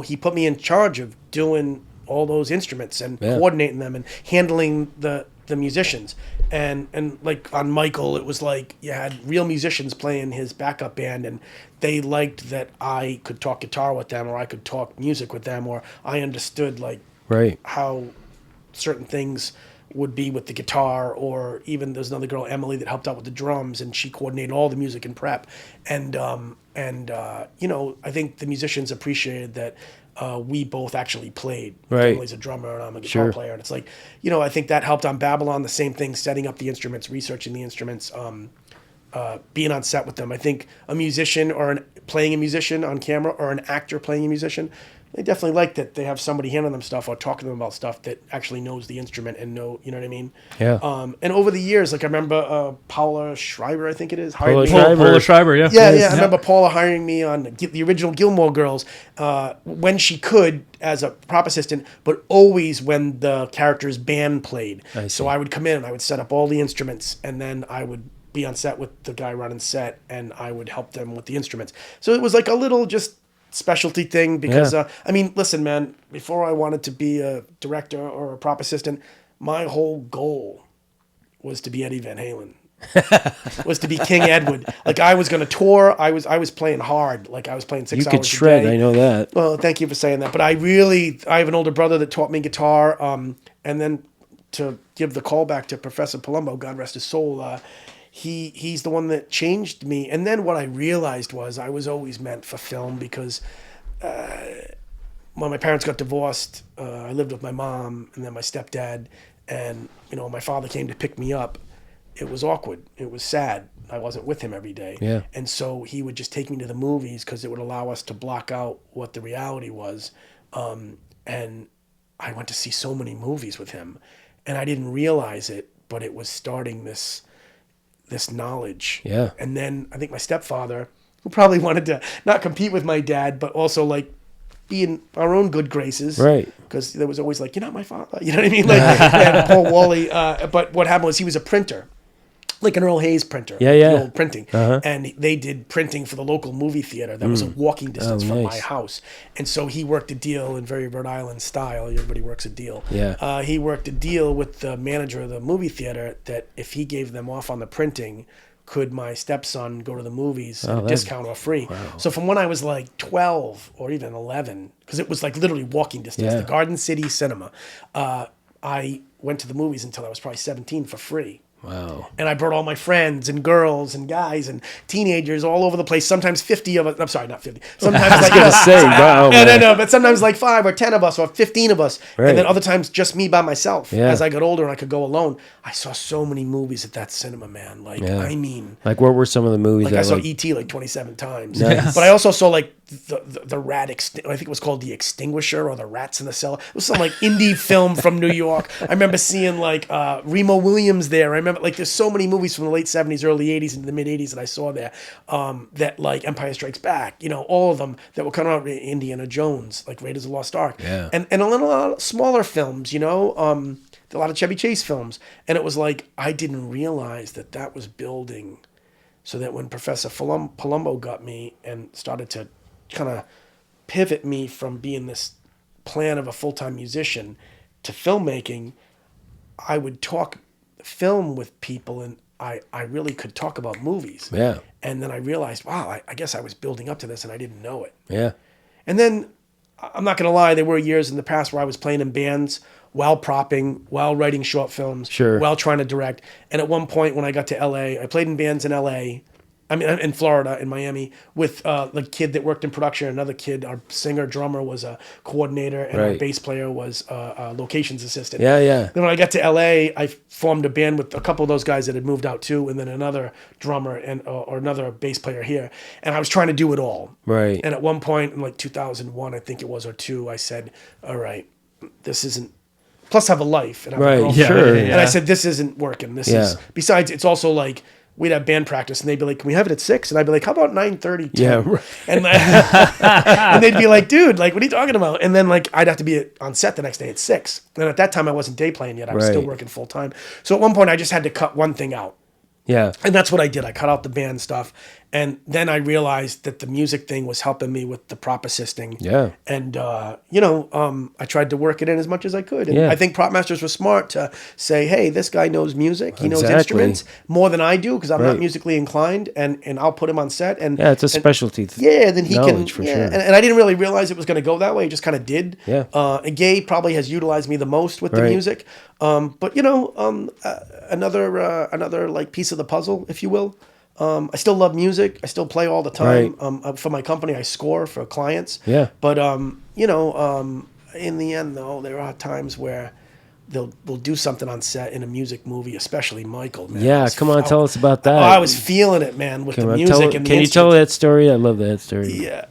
he put me in charge of doing all those instruments and coordinating them and handling the musicians. And on Michael, it was you had real musicians playing his backup band, and they liked that I could talk guitar with them, or I could talk music with them, or I understood Right. how certain things would be with the guitar, or even there's another girl, Emily, that helped out with the drums, and she coordinated all the music and prep. And I think the musicians appreciated that we both actually played. Right. Emily's a drummer and I'm a guitar Sure. player, and it's I think that helped on Babylon. The same thing, setting up the instruments, researching the instruments, being on set with them. I think a musician playing a musician on camera, or an actor playing a musician, they definitely like that they have somebody handing them stuff or talking to them about stuff that actually knows the instrument and you know what I mean? Yeah. And over the years, like I remember Paula Schreiber, I think it is, hired Paula me. Schreiber. Paula Schreiber, yeah. Yeah. I remember Paula hiring me on the original Gilmore Girls when she could as a prop assistant, but always when the character's band played. I see. So I would come in and I would set up all the instruments, and then I would be on set with the guy running set, and I would help them with the instruments. So it was like a little just specialty thing because, I mean, listen, man, before I wanted to be a director or a prop assistant, my whole goal was to be Eddie Van Halen. Was to be King Edward. Like I was going to tour. I was playing hard. Like I was playing 6 hours a day. You could shred. I know that. Well, thank you for saying that. But I have an older brother that taught me guitar. And then to give the call back to Professor Palumbo, God rest his soul, he's the one that changed me. And then what I realized was I was always meant for film because when my parents got divorced, I lived with my mom and then my stepdad. And, you know, my father came to pick me up. It was awkward. It was sad. I wasn't with him every day. Yeah. And so he would just take me to the movies because it would allow us to block out what the reality was. And I went to see so many movies with him. And I didn't realize it, but it was starting this knowledge. Yeah. And then I think my stepfather, who probably wanted to not compete with my dad, but also like be in our own good graces. Right. Because there was always like, you're not my father. You know what I mean? Like Paul Wally. But what happened was he was a printer. Like an Earl Hayes printer. Yeah. The old printing. And they did printing for the local movie theater that was a walking distance from my house. And so he worked a deal in very Rhode Island style. Everybody works a deal. Yeah. He worked a deal with the manager of the movie theater that if he gave them off on the printing, could my stepson go to the movies at a discount or free. Wow. So from when I was like 12 or even 11, because it was like literally walking distance, the Garden City Cinema, I went to the movies until I was probably 17 for free. Wow. And I brought all my friends and girls and guys and teenagers all over the place. Sometimes 50 of us. I'm sorry, not 50. Sometimes like no, but sometimes like 5 or 10 of us or 15 of us. Right. And then other times just me by myself. Yeah. As I got older and I could go alone. I saw so many movies at that cinema, man. Like, I mean. Like, what were some of the movies? Like, that I saw E.T. like 27 times. Nice. But I also saw like the rat, I think it was called The Extinguisher or The Rats in the Cellar. It was some like indie film from New York. I remember seeing like Remo Williams there. I remember like there's so many movies from the late 70s, early 80s, and the mid 80s that I saw there that like Empire Strikes Back, you know, all of them that were coming out, Indiana Jones, like Raiders of the Lost Ark. Yeah. And a lot of smaller films, you know, a lot of Chevy Chase films. And it was like, I didn't realize that was building so that when Professor Palumbo got me and started to kind of pivot me from being this plan of a full-time musician to filmmaking, I would talk film with people and I really could talk about movies. Yeah. And then I realized, wow, I guess I was building up to this and I didn't know it. Yeah. And then, I'm not going to lie, there were years in the past where I was playing in bands while propping, while writing short films, while trying to direct. And at one point when I got to LA, I played in bands in LA, I mean, in Florida, in Miami, with the kid that worked in production. Another kid, our singer, drummer, was a coordinator, and our bass player was a locations assistant. Yeah, yeah. Then when I got to LA, I formed a band with a couple of those guys that had moved out too, and then another drummer and or another bass player here. And I was trying to do it all. Right. And at one point, in like 2001, I think it was, or 2, I said, all right, this isn't... Plus, I have a life. And I have a girlfriend. Sure. And I said, this isn't working. This is... Besides, it's also like... We'd have band practice, and they'd be like, "Can we have it at 6?" And I'd be like, "How about 9:30?" Yeah, and and they'd be like, "Dude, like, what are you talking about?" And then like I'd have to be on set the next day at 6. And at that time, I wasn't day playing yet; I was still working full time. So at one point, I just had to cut one thing out. Yeah, and that's what I did. I cut out the band stuff, and then I realized that the music thing was helping me with the prop assisting. Yeah, and I tried to work it in as much as I could. And I think prop masters were smart to say, "Hey, this guy knows music. He knows instruments more than I do because I'm not musically inclined, and I'll put him on set." And it's a specialty. Then he can. For sure. And I didn't really realize it was going to go that way. It just kind of did. Yeah. And Gabe probably has utilized me the most with the music. But another like piece of the puzzle, if you will. I still love music. I still play all the time. For my company, I score for clients. Yeah. But in the end, though, there are times where we'll do something on set in a music movie, especially Michael. Man. Yeah, come on, tell us about that. Oh, I was feeling it, man, with the music and the Can you tell that story? I love that story. Yeah.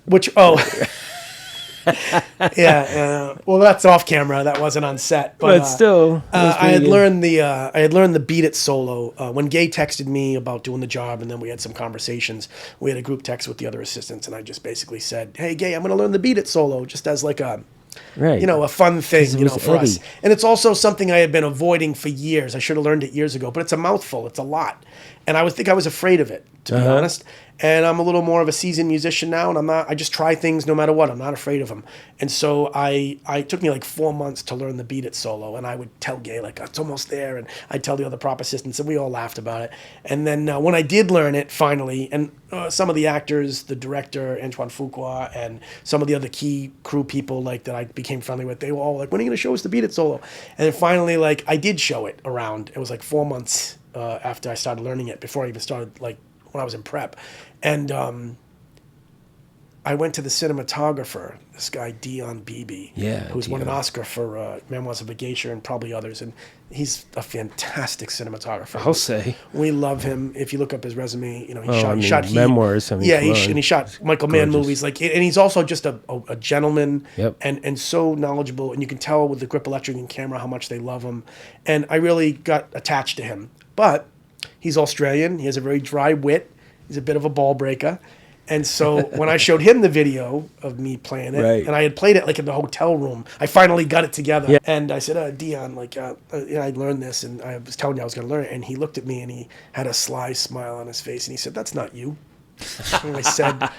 Yeah. Well, that's off camera. That wasn't on set. But still, I had learned the beat it solo when Gay texted me about doing the job, and then we had some conversations. We had a group text with the other assistants, and I just basically said, "Hey, Gay, I'm going to learn the beat it solo just as like a." Right. A fun thing, for Eddie. us. And it's also something I had been avoiding for years. I should have learned it years ago, but it's a mouthful. It's a lot. And I think I was afraid of it, to be honest. And I'm a little more of a seasoned musician now, and I just try things no matter what. I'm not afraid of them. And so it took me like 4 months to learn the beat it solo, and I would tell Gay, like, it's almost there, and I'd tell the other prop assistants, and we all laughed about it. And then when I did learn it, finally, and some of the actors, the director, Antoine Fuqua, and some of the other key crew people, like, that I became friendly with, they were all like, when are you going to show us the beat it solo? And then finally, like, I did show it around. It was like 4 months after I started learning it, before I even started, like, when I was in prep. And I went to the cinematographer, this guy Dion Beebe, who's won an Oscar for Memoirs of a Geisha and probably others, and he's a fantastic cinematographer. I'll say we love him. If you look up his resume, he shot Heat. Memoirs. He shot Michael Mann movies. Like, and he's also just a gentleman, and so knowledgeable. And you can tell with the grip electric and camera how much they love him. And I really got attached to him. But he's Australian. He has a very dry wit. He's a bit of a ball breaker. And so when I showed him the video of me playing it, and I had played it like in the hotel room, I finally got it together. And I said, Dion, like, I learned this, and I was telling you I was going to learn it. And he looked at me, and he had a sly smile on his face, and he said, that's not you. And I said,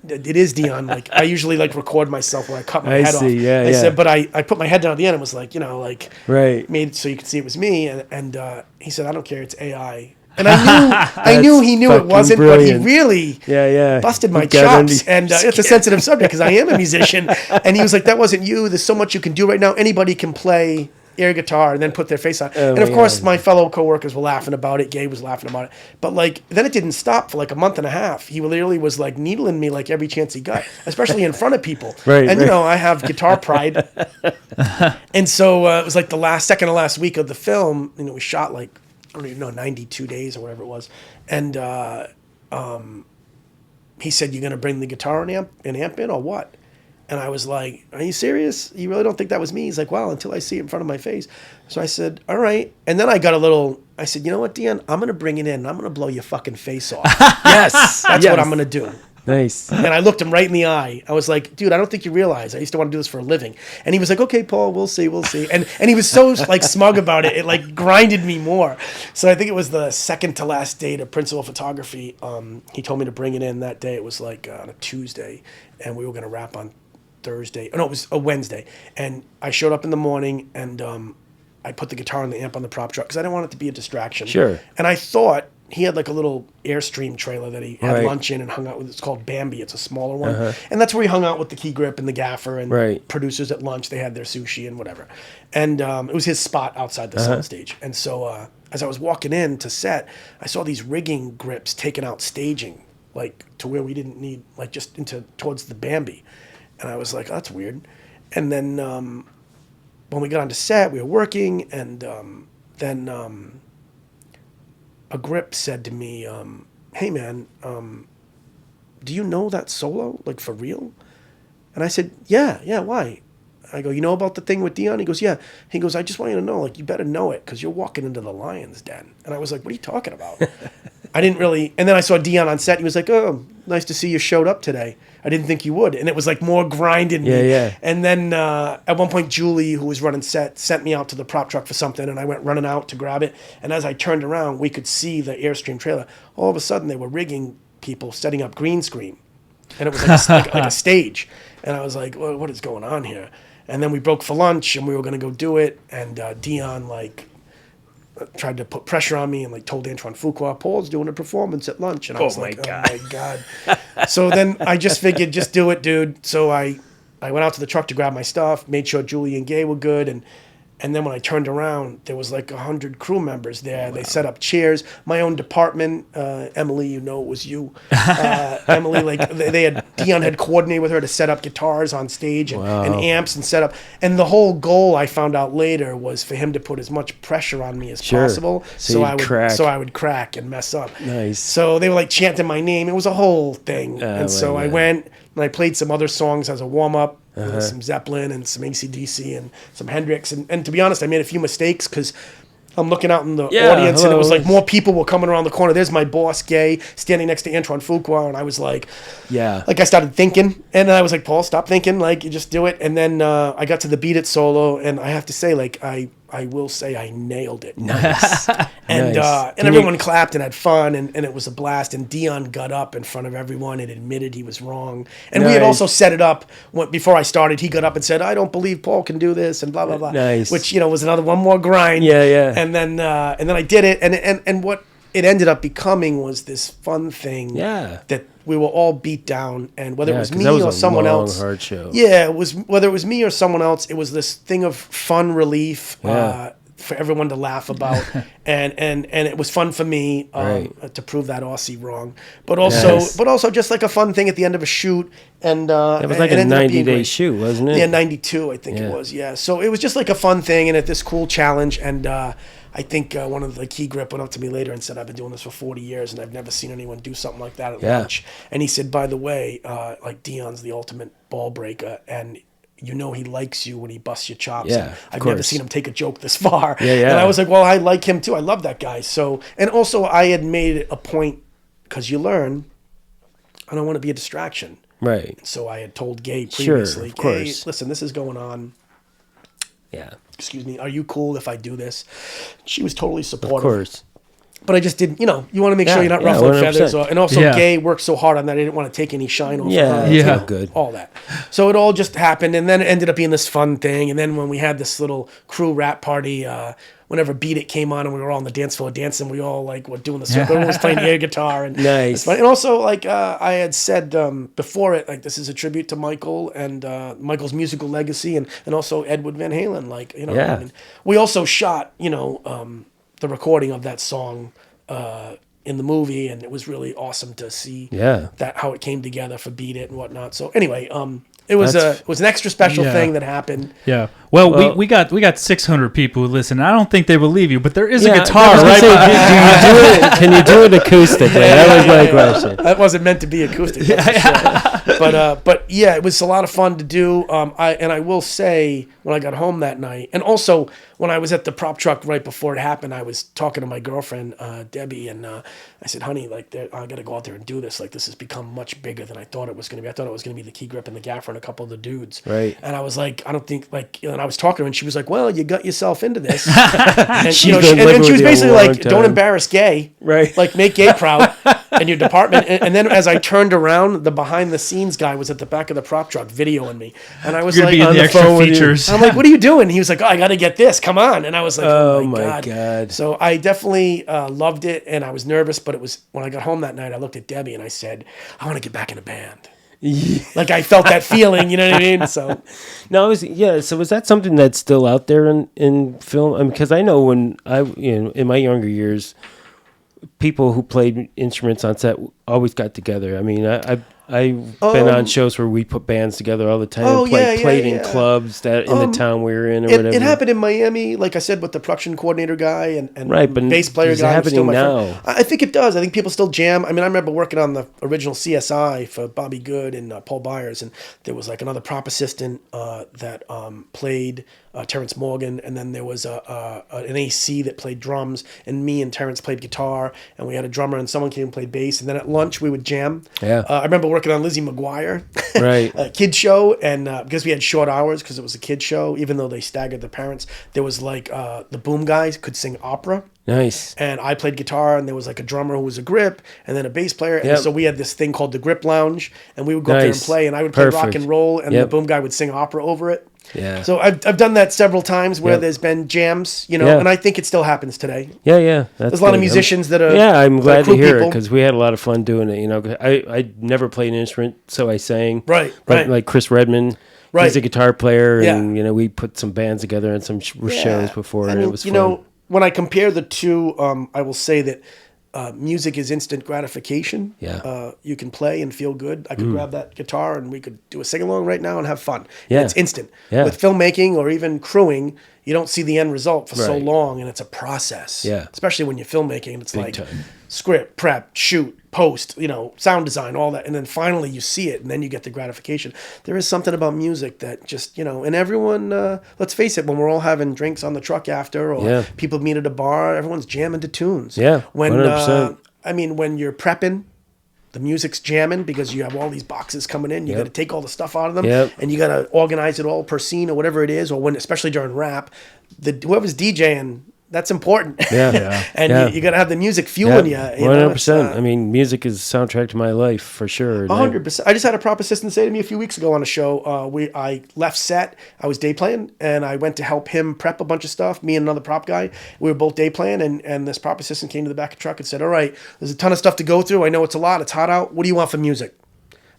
it is Dion. Like, I usually like record myself when I cut my head off. I said, but I put my head down at the end and was like, made it so you could see it was me. And he said, I don't care, it's AI. And I knew he knew it wasn't, brilliant. But he really busted my chops. And it's a sensitive subject because I am a musician. And he was like, that wasn't you. There's so much you can do right now. Anybody can play air guitar and then put their face on. And of course, my fellow coworkers were laughing about it. Gay was laughing about it. But like, then it didn't stop for like a month and a half. He literally was like needling me like every chance he got, especially in front of people. I have guitar pride. And so it was like the second to last week of the film. We shot like, I don't even know, 92 days or whatever it was. And he said, you going to bring the guitar and amp in or what? And I was like, are you serious? You really don't think that was me? He's like, well, until I see it in front of my face. So I said, all right. And then I said, you know what, Dion? I'm going to bring it in and I'm going to blow your fucking face off. That's what I'm going to do. Nice. And I looked him right in the eye. I was like, dude, I don't think you realize I used to want to do this for a living. And he was like, okay, Paul, we'll see. And he was so like smug about it. It like grinded me more. So I think it was the second to last day of principal photography. He told me to bring it in that day. It was like on a Tuesday, and we were going to wrap on Thursday. Oh, no, it was a Wednesday. And I showed up in the morning, and I put the guitar and the amp on the prop truck because I didn't want it to be a distraction. Sure. And I thought he had like a little Airstream trailer that he had lunch in and hung out with. It's called Bambi. It's a smaller one. And that's where he hung out with the key grip and the gaffer and producers at lunch. They had their sushi and whatever. And it was his spot outside the sound stage. And so as I was walking in to set, I saw these rigging grips taking out staging, like to where we didn't need, like just towards the Bambi. And I was like, oh, that's weird. And then when we got onto set, we were working, and then a grip said to me, hey man, do you know that solo, like for real? And I said, yeah, why? I go, you know about the thing with Dion? He goes, yeah. He goes, I just want you to know, like, you better know it because you're walking into the lion's den. And I was like, what are you talking about? I didn't really, and then I saw Dion on set. He was like, oh, nice to see you showed up today. I didn't think you would. And it was like more grinding me. Yeah. And then at one point, Julie, who was running set, sent me out to the prop truck for something, and I went running out to grab it. And as I turned around, we could see the Airstream trailer. All of a sudden, they were rigging people, setting up green screen. And it was like a stage. And I was like, well, what is going on here? And then we broke for lunch, and we were going to go do it. And Dion, like, tried to put pressure on me and, like, told Antoine Fuqua, Paul's doing a performance at lunch. And I was like, oh, my God. So then I just figured, just do it, dude. So I went out to the truck to grab my stuff, made sure Julie and Gay were good, and then when I turned around, there was like 100 crew members there. Wow. They set up chairs. My own department, Emily, you know it was you. Emily, like Dion had coordinated with her to set up guitars on stage and amps and set up. And the whole goal, I found out later, was for him to put as much pressure on me as possible, so I would crack and mess up. Nice. So they were like chanting my name. It was a whole thing. And so I went and I played some other songs as a warm up. some Zeppelin and some AC/DC and some Hendrix. And to be honest, I made a few mistakes because I'm looking out in the audience, and it was like more people were coming around the corner. There's my boss, Gay, standing next to Antoine Fuqua, and I was like, I started thinking, and I was like, Paul, stop thinking, like, you just do it. And then I got to the Beat It solo, and I have to say, like, I will say I nailed it. Nice. And Nice. and everyone clapped and had fun, and it was a blast. And Dion got up in front of everyone and admitted he was wrong. And we had also set it up before I started. He got up and said, "I don't believe Paul can do this," and blah blah blah. Nice. Which was one more grind. Yeah. And then I did it, and what it ended up becoming was this fun thing. Yeah. That we were all beat down, and whether it was 'cause me that was or a someone long, else, hard show. yeah, it was whether it was me or someone else. It was this thing of fun relief. Yeah. For everyone to laugh about, and it was fun for me to prove that Aussie wrong, but also just like a fun thing at the end of a shoot, and It was like a 90-day shoot, wasn't it? Yeah, 92, I think it was. Yeah, so it was just like a fun thing, and at this cool challenge, and I think one of the key grip went up to me later and said, "I've been doing this for 40 years, and I've never seen anyone do something like that at lunch." And he said, "By the way, like Dion's the ultimate ball breaker, and he likes you when he busts your chops. Yeah, I've never seen him take a joke this far." Yeah. And I was like, well, I like him too. I love that guy. So, and also I had made it a point, because you learn, I don't want to be a distraction. Right. So I had told Gay previously, of course. "Gay, listen, this is going on. Yeah. Excuse me. Are you cool if I do this?" She was totally supportive. Of course. But I just didn't, you want to make sure you're not ruffling 100%. feathers. And also, Gay worked so hard on that, I didn't want to take any shine off her. Good. All that. So it all just happened, and then it ended up being this fun thing. And then when we had this little crew rap party, whenever Beat It came on and we were all on the dance floor dancing, we all like were doing the circle. Everyone was playing air guitar. And Nice. And also, like I had said before it, like, this is a tribute to Michael and Michael's musical legacy, and also Edward Van Halen. Like, I mean, we also shot, the recording of that song in the movie, and it was really awesome to see that how it came together for Beat It and whatnot. So anyway, it was an extra special thing that happened. Yeah. Well, we got 600 people who listen. I don't think they believe you, but there is a guitar right. by. Can you do it acoustically? That was my question. That wasn't meant to be acoustic. But yeah, it was a lot of fun to do. I will say, when I got home that night, and also when I was at the prop truck right before it happened, I was talking to my girlfriend Debbie, and I said, "Honey, like, I got to go out there and do this. Like, this has become much bigger than I thought it was going to be. I thought it was going to be the Key Grip and the Gaffer and a couple of the dudes." Right. And I was like, I don't think, like, and I was talking to her, and she was like, "Well, you got yourself into this." And She's and been living she was with you a basically long like, time. "Don't embarrass Gay." Right. Like, make Gay proud in your department. And then as I turned around, the behind the scenes guy was at the back of the prop truck videoing me, and I was You're gonna like, be in the extra phone with you. features. I'm like, "What are you doing?" He was like, "Oh, I got to get this. Come on." And I was like, Oh, "Oh my my god. God. So I definitely loved it, and I was nervous, but it was when I got home that night, I looked at Debbie and I said, "I want to get back in a band." Like, I felt that feeling, you know what I mean? So No, so was that something that's still out there in film? I mean, because I know when in my younger years, people who played instruments on set always got together. I mean, I've been on shows where we put bands together all the time. Oh, and played in yeah. clubs that in the town we were in, or it whatever. happened in Miami, like I said, with the production coordinator guy and Right, but bass player it's guy. who's still happening my friend. now. I think it does. I think people still jam. I mean, I remember working on the original CSI for Bobby Good and Paul Byers, and there was like another prop assistant that played Terrence Morgan, and then there was an AC that played drums, and me and Terrence played guitar, and we had a drummer, and someone came and played bass, and then at lunch we would jam. Yeah. I remember working on Lizzie McGuire, Right. a kid show, and because we had short hours because it was a kid show, even though they staggered the parents, there was like the boom guys could sing opera. Nice. And I played guitar, and there was like a drummer who was a grip, and then a bass player. And Yep. so we had this thing called the Grip Lounge, and we would go up there and Nice. play, and I would play rock Perfect. and roll, and Yep. the boom guy would sing opera over it. Yeah. So I've done that several times where Yep. there's been jams, Yeah. and I think it still happens today. Yeah. There's a lot of musicians that are I'm glad to crew hear it people. because we had a lot of fun doing it. I never played an instrument, so I sang. Right, But right. like Chris Redmond, Right. he's a guitar player, Yeah. and we put some bands together and some shows before, I and mean, it was fun. when I compare the two, I will say that music is instant gratification. Yeah. You can play and feel good. I could grab that guitar and we could do a sing along right now and have fun. Yeah. It's instant. Yeah. With filmmaking or even crewing, you don't see the end result for so Right. long, and it's a process. Yeah. Especially when you're filmmaking, it's Big like time. script, prep, shoot, post, sound design, all that. And then finally you see it and then you get the gratification. There is something about music that just, and everyone, let's face it, when we're all having drinks on the truck after, or people meet at a bar, everyone's jamming to tunes. Yeah, when 100%. when you're prepping, the music's jamming because you have all these boxes coming in. You got to take all the stuff out of them, and you got to organize it all per scene or whatever it is. Or when, especially during rap, whoever's DJing, that's important. Yeah. And you got to have the music fueling you. 100%. I mean, music is a soundtrack to my life for sure. 100%. I just had a prop assistant say to me a few weeks ago on a show. I left set. I was day playing, and I went to help him prep a bunch of stuff. Me and another prop guy. We were both day playing, and this prop assistant came to the back of the truck and said, "All right, there's a ton of stuff to go through. I know it's a lot. It's hot out. What do you want for music?"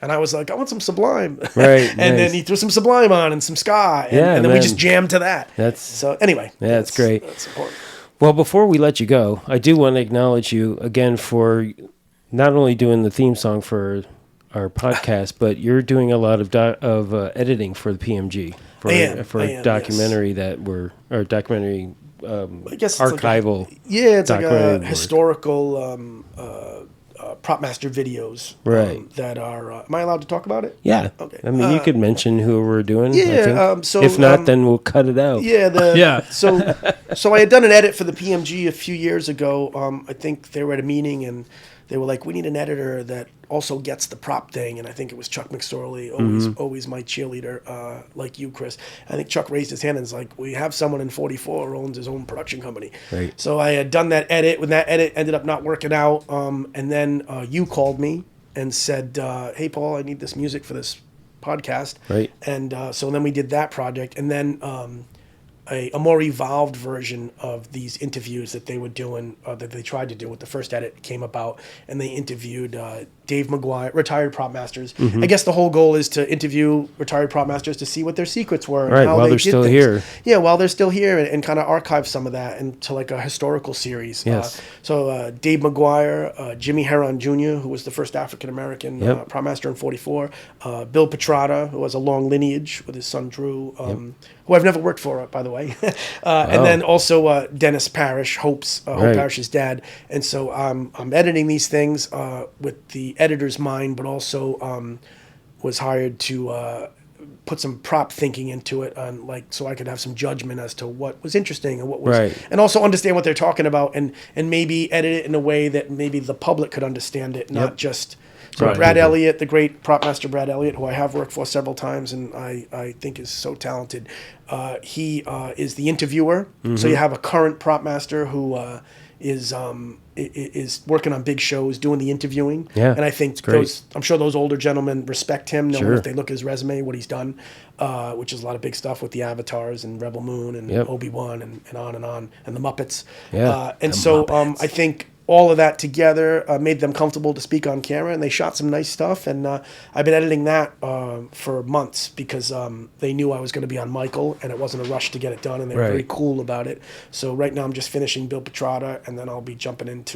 And I was like, I want some Sublime. Right. And then he threw some Sublime on and some ska. And then we just jammed to that. So anyway. Yeah, that's great. That's important. Well, before we let you go, I do want to acknowledge you again for not only doing the theme song for our podcast, but you're doing a lot of editing for the PMG for a documentary documentary I guess archival. It's like a historical prop master videos, right? That are. Am I allowed to talk about it? Yeah. Okay. I mean, you could mention who we're doing. Yeah. I think. If not, then we'll cut it out. Yeah. So I had done an edit for the PMG a few years ago. I think they were at a meeting and they were like, "We need an editor that also gets the prop thing." And I think it was Chuck McSorley, always my cheerleader, like you, Chris. I think Chuck raised his hand and was like, "We have someone in 44 who owns his own production company." Right. So I had done that edit. When that edit ended up not working out, and then you called me and said, "Hey, Paul, I need this music for this podcast." Right. And so then we did that project, and then a more evolved version of these interviews that they were doing, that they tried to do with the first edit came about, and they interviewed Dave McGuire, retired prop masters. I guess the whole goal is to interview retired prop masters to see what their secrets were, and how while they they're did still things. here. Yeah, while they're still here, and kind of archive some of that into like a historical series. Yes. So Dave McGuire, Jimmy Heron Jr., who was the first African American prop master in 44, Bill Petrata, who has a long lineage with his son Drew, who I've never worked for, by the way. And then also Dennis Parrish, Hope Parrish's dad. And so I'm editing these things with the editor's mind, but also was hired to put some prop thinking into it, so I could have some judgment as to what was interesting and what was, and also understand what they're talking about, and maybe edit it in a way that maybe the public could understand it, not just. So Brad Elliott, the great prop master Brad Elliott, who I have worked for several times and I think is so talented, he is the interviewer. So you have a current prop master who is working on big shows, doing the interviewing. Yeah, and I think I'm sure those older gentlemen respect him, knowing if they look at his resume, what he's done, which is a lot of big stuff with the Avatars and Rebel Moon and Obi-Wan and on, and the Muppets. And so I think all of that together made them comfortable to speak on camera, and they shot some nice stuff. And I've been editing that for months because they knew I was going to be on Michael, and it wasn't a rush to get it done, and they were very cool about it. So right now I'm just finishing Bill Petrata, and then I'll be jumping into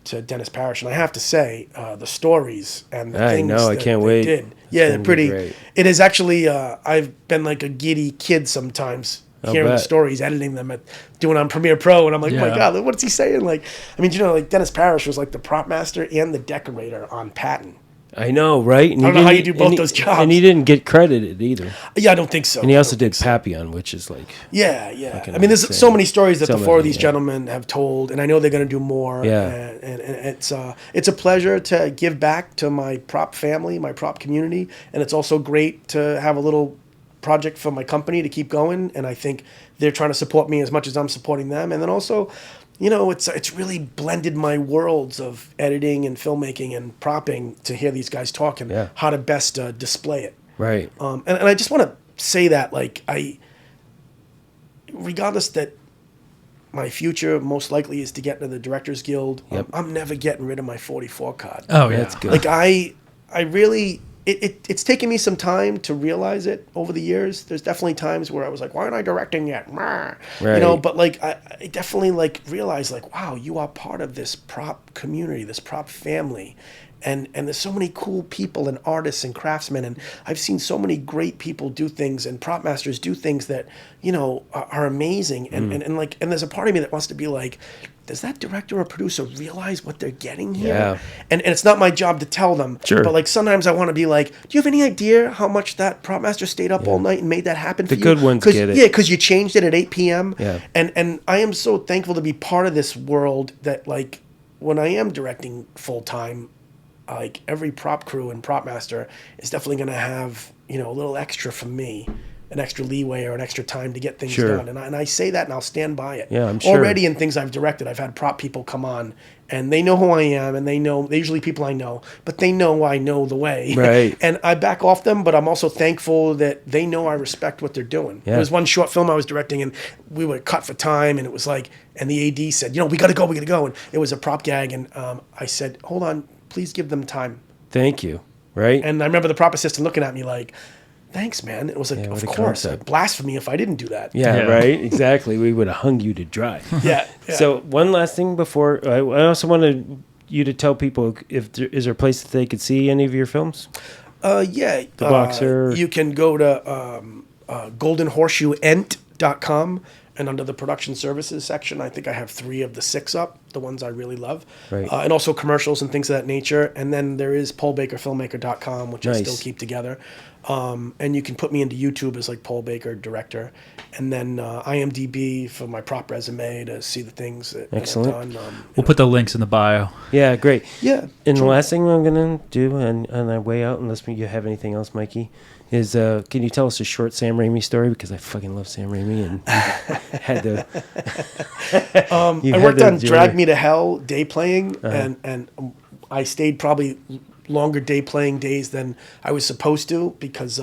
to Dennis Parrish. And I have to say, the stories and the things I can't wait. Did, they're pretty. It is actually. I've been like a giddy kid sometimes. Hearing the stories, editing them, doing on Premiere Pro, and I'm like, oh my God, what's he saying? Like, I mean, like Dennis Parrish was like the prop master and the decorator on Patton. I know, right? And I don't know how you do both those jobs. And he didn't get credited either. Yeah, I don't think so. And he also did Papillon, which is like... Yeah. I mean, there's so many stories that the four of these gentlemen have told, and I know they're going to do more. Yeah. And it's a pleasure to give back to my prop family, my prop community, and it's also great to have a little project for my company to keep going, and I think they're trying to support me as much as I'm supporting them. And then also, it's really blended my worlds of editing and filmmaking and propping to hear these guys talk and how to best display it. Right. And I just want to say that, like, regardless that my future most likely is to get into the Directors Guild, I'm never getting rid of my 44 card. Oh yeah, that's good. Like I really. It's taken me some time to realize it over the years. There's definitely times where I was like, why aren't I directing yet? Right. But like I definitely like realized like, wow, you are part of this prop community, this prop family. And there's so many cool people and artists and craftsmen, and I've seen so many great people do things and prop masters do things that, are amazing. And there's a part of me that wants to be like, does that director or producer realize what they're getting here? Yeah. And it's not my job to tell them. Sure. But like sometimes I want to be like, do you have any idea how much that prop master stayed up all night and made that happen for you? The good ones get it. Yeah, because you changed it at 8 p.m. Yeah. And I am so thankful to be part of this world that like when I am directing full time, like every prop crew and prop master is definitely going to have, you know, a little extra from me, an extra leeway or an extra time to get things Sure. done. And I say that and I'll stand by it. Yeah, I'm sure. Already in things I've directed, I've had prop people come on and they know who I am and they know, they're usually people I know, but they know I know the way. Right. And I back off them, but I'm also thankful that they know I respect what they're doing. Yeah. There was one short film I was directing and we were cut for time and it was like, and the AD said, you know, we got to go. And it was a prop gag. And I said, hold on, please give them time. Thank you. Right. And I remember the prop assistant looking at me like, thanks, man. It was like, what of a course, concept. blasphemy if I didn't do that. yeah, Yeah. right. Exactly. We would have hung you to dry. Yeah. So one last thing before, I also wanted you to tell people if there, is there a place that they could see any of your films? Yeah. The Boxer. You can go to goldenhorseshoeent.com and under the production services section, I think I have 3 of the 6 up, the ones I really love. Right. And also commercials and things of that nature. And then there is paulbakerfilmmaker.com, which I Nice. still keep together. And you can put me into YouTube as like Paul Baker director. And then IMDb for my prop resume to see the things that Excellent. I've done. We'll put the links in the bio. Yeah, great. Yeah. And the last thing I'm going to do on our way out, unless you have anything else, Mikey, is can you tell us a short Sam Raimi story? Because I fucking love Sam Raimi and had to. I worked on Drag Me to Hell day playing, and I stayed probably longer day playing days than I was supposed to because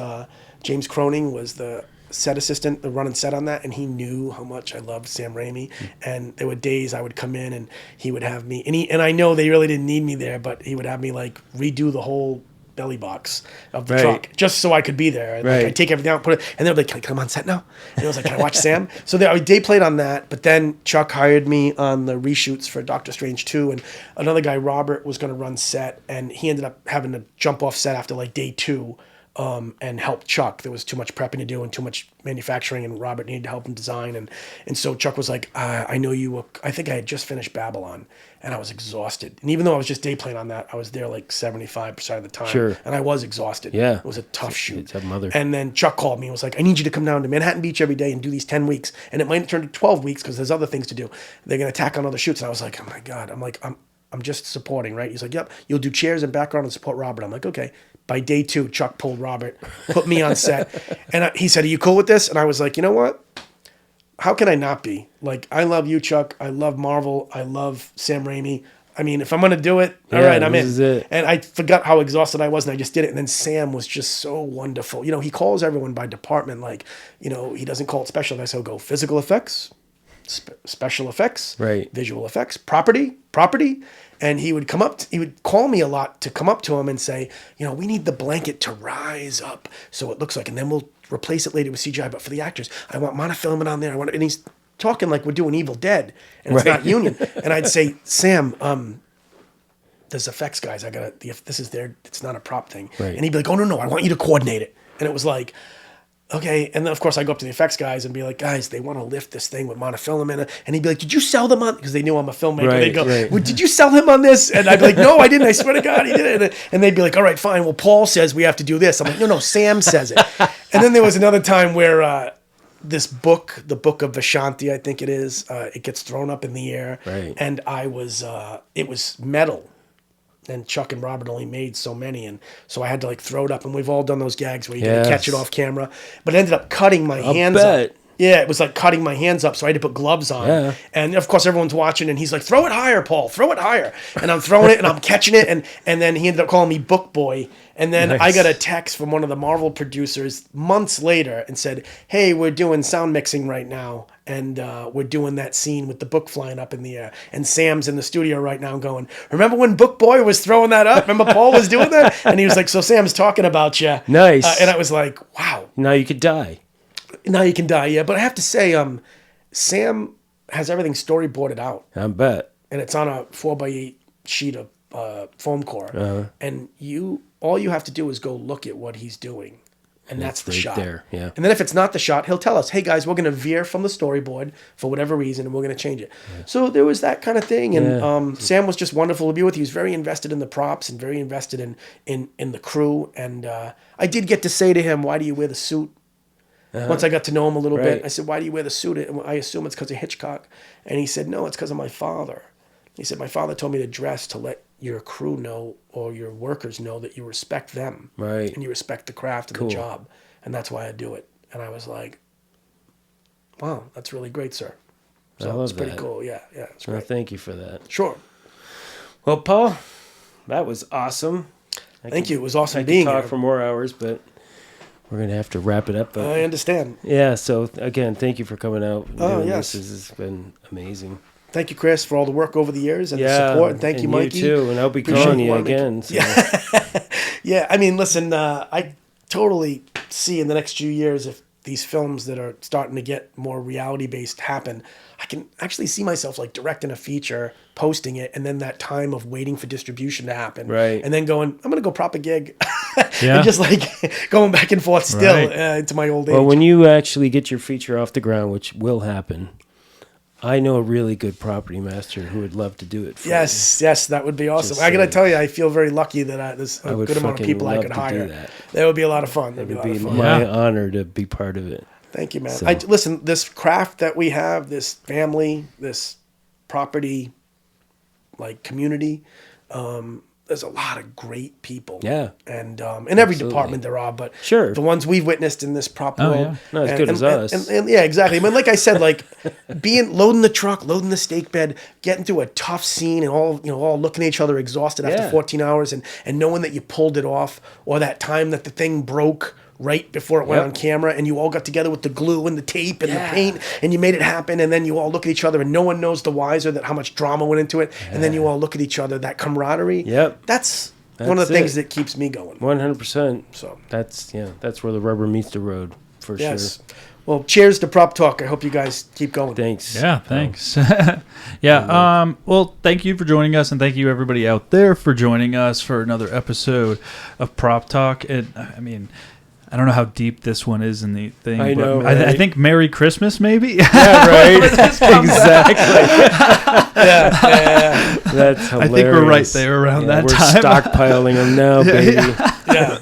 James Croning was the set assistant, the running set on that, and he knew how much I loved Sam Raimi. And there were days I would come in and he would have me, and I know they really didn't need me there, but he would have me like redo the whole belly box of the Right. truck just so I could be there. And, Right. like, I'd take everything out, put it, and they were like, "Can I come on set now?" And I was like, "Can I watch Sam?" So I day played on that, but then Chuck hired me on the reshoots for Doctor Strange 2, and another guy, Robert, was going to run set, and he ended up having to jump off set after like day 2 and help Chuck. There was too much prepping to do and too much manufacturing, and Robert needed to help him design. And so Chuck was like, I know you were, I think I had just finished Babylon, and I was exhausted. And even though I was just day playing on that, I was there like 75% of the time. Sure. And I was exhausted. Yeah. It was a tough shoot. It's a mother. And then Chuck called me and was like, I need you to come down to Manhattan Beach every day and do these 10 weeks. And it might turn to 12 weeks because there's other things to do. They're going to tack on other shoots. And I was like, oh my God. I'm just supporting, right? He's like, yep, you'll do chairs and background and support Robert. I'm like, okay. By day 2, Chuck pulled Robert, put me on set. And he said, are you cool with this? And I was like, you know what? How can I not be? Like, I love you, Chuck. I love Marvel. I love Sam Raimi. I mean, if I'm going to do it, all Yeah, right, I'm this in. is it. And I forgot how exhausted I was, and I just did it. And then Sam was just so wonderful. You know, he calls everyone by department. Like, you know, he doesn't call it special effects. He'll go physical effects, special effects, Right. visual effects, property. And he would he would call me a lot to come up to him and say, you know, we need the blanket to rise up so it looks like, and then we'll replace it later with CGI. But for the actors, I want monofilament on there. And he's talking like we're doing Evil Dead, and it's Right. not union. And I'd say, Sam, there's effects guys. This is it's not a prop thing. Right. And he'd be like, oh no, I want you to coordinate it. And it was like, okay. And then of course I go up to the effects guys and be like, guys, they want to lift this thing with monofilament. And he'd be like, did you sell them on? Because they knew I'm a filmmaker. Right, They'd go, right. well, did you sell him on this? And I'd be like, no, I didn't. I swear to God, he did it. And they'd be like, all right, fine. Well, Paul says we have to do this. I'm like, no, Sam says it. And then there was another time where this book, the Book of Vishanti, I think it is, it gets thrown up in the air. Right. And it was metal. And Chuck and Robert only made so many, and so I had to like throw it up. And we've all done those gags where you got to catch it Yes. off camera, but it ended up cutting my hands bet. up. Yeah, it was like cutting my hands up, so I had to put gloves on. Yeah. And of course, everyone's watching, and he's like, "Throw it higher, Paul. Throw it higher." And I'm throwing it, and I'm catching it, and then he ended up calling me Book Boy. And then Nice. I got a text from one of the Marvel producers months later and said, "Hey, we're doing sound mixing right now, and we're doing that scene with the book flying up in the air. And Sam's in the studio right now going, remember when Book Boy was throwing that up? Remember Paul was doing that?" And he was like, "So Sam's talking about you." Nice. And I was like, wow. Now you could die. Now you can die, yeah. But I have to say, Sam has everything storyboarded out. I bet. And it's on a 4x8 sheet of foam core. And all you have to do is go look at what he's doing. And that's the right shot. there, yeah. And then if it's not the shot, he'll tell us, hey guys, we're going to veer from the storyboard for whatever reason, and we're going to change it. Yeah. So there was that kind of thing. And Sam was just wonderful to be with. He was very invested in the props and very invested in the crew. And I did get to say to him, why do you wear the suit? Once I got to know him a little bit, I said, why do you wear the suit? And I assume it's because of Hitchcock. And he said, no, it's because of my father. He said, my father told me to dress to let your crew know or your workers know that you respect them. Right. And you respect the craft and the job. And that's why I do it. And I was like, wow, that's really great, sir. So I love it's pretty that. cool. Yeah, it's Well, great. thank you for that. Sure. Well, Paul, that was awesome. Thank you. It was awesome I being could talk here. for more hours, but we're going to have to wrap it up. But I understand. yeah, so again, thank you for coming out. And doing yes. This has been amazing. Thank you, Chris, for all the work over the years and the support. And thank you, Mikey. You too, and I'll be Appreciate calling you wanting to- again. So. Yeah, I mean, listen, I totally see in the next few years if these films that are starting to get more reality-based happen, I can actually see myself like directing a feature, posting it, and then that time of waiting for distribution to happen. Right. And then going, I'm going to go prop a gig. Yeah. And just like going back and forth still Right. into my old age. Well, when you actually get your feature off the ground, which will happen, I know a really good property master who would love to do it for you. Yes, that would be awesome. Just I got to saying. tell you, I feel very lucky that there's a would good amount of fucking people I love could to do hire. that. That would be a lot of fun. It That'd be a would lot be of fun. my Yeah. honor to be part of it. Thank you, man. So- Listen, this craft that we have, this family, this property, like community, there's a lot of great people. Yeah. And in every Absolutely. department there are, but Sure. the ones we've witnessed in this prop world. yeah. Not as good as us. And yeah, exactly. I mean, like I said, like loading the truck, loading the steak bed, getting through a tough scene and all looking at each other exhausted after Yeah. 14 hours and knowing that you pulled it off, or that time that the thing broke right before it went Yep. on camera and you all got together with the glue and the tape and the paint and you made it happen, and then you all look at each other and no one knows the wiser that how much drama went into it, and then you all look at each other, that camaraderie. Yep. That's one of That's the things it. that keeps me going. 100%. So That's where the rubber meets the road, for yes. sure. Well, cheers to Prop Talk. I hope you guys keep going. Thanks. Yeah, thanks. Well, thank you for joining us, and thank you everybody out there for joining us for another episode of Prop Talk. And I mean, I don't know how deep this one is in the thing. I but know, I right? think Merry Christmas, maybe. Yeah, right. Exactly. Yeah. That's hilarious. I think we're right there around that we're time. stockpiling them now, baby. Yeah.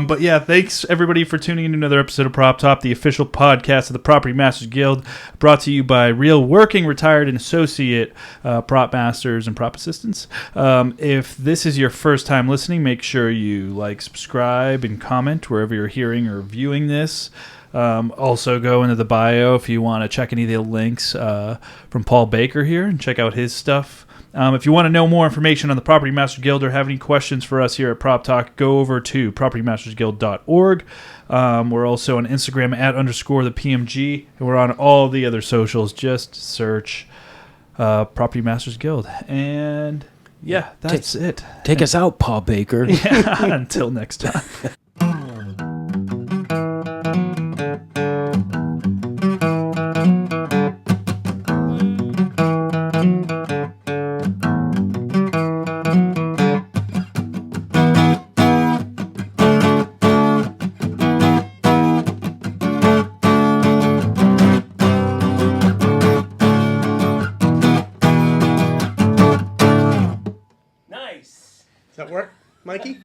But yeah, thanks everybody for tuning in to another episode of Prop Top, the official podcast of the Property Masters Guild, brought to you by real working, retired, and associate prop masters and prop assistants. If this is your first time listening, make sure you like, subscribe, and comment wherever you're hearing or viewing this. Also go into the bio if you want to check any of the links from Paul Baker here and check out his stuff. If you want to know more information on the Property Master Guild or have any questions for us here at Prop Talk, go over to propertymastersguild.org. We're also on Instagram @_the PMG, and we're on all the other socials. Just search Property Masters Guild. And yeah, that's it. Take us out, Paul Baker. Yeah, until next time. Nice. Does that work, Mikey?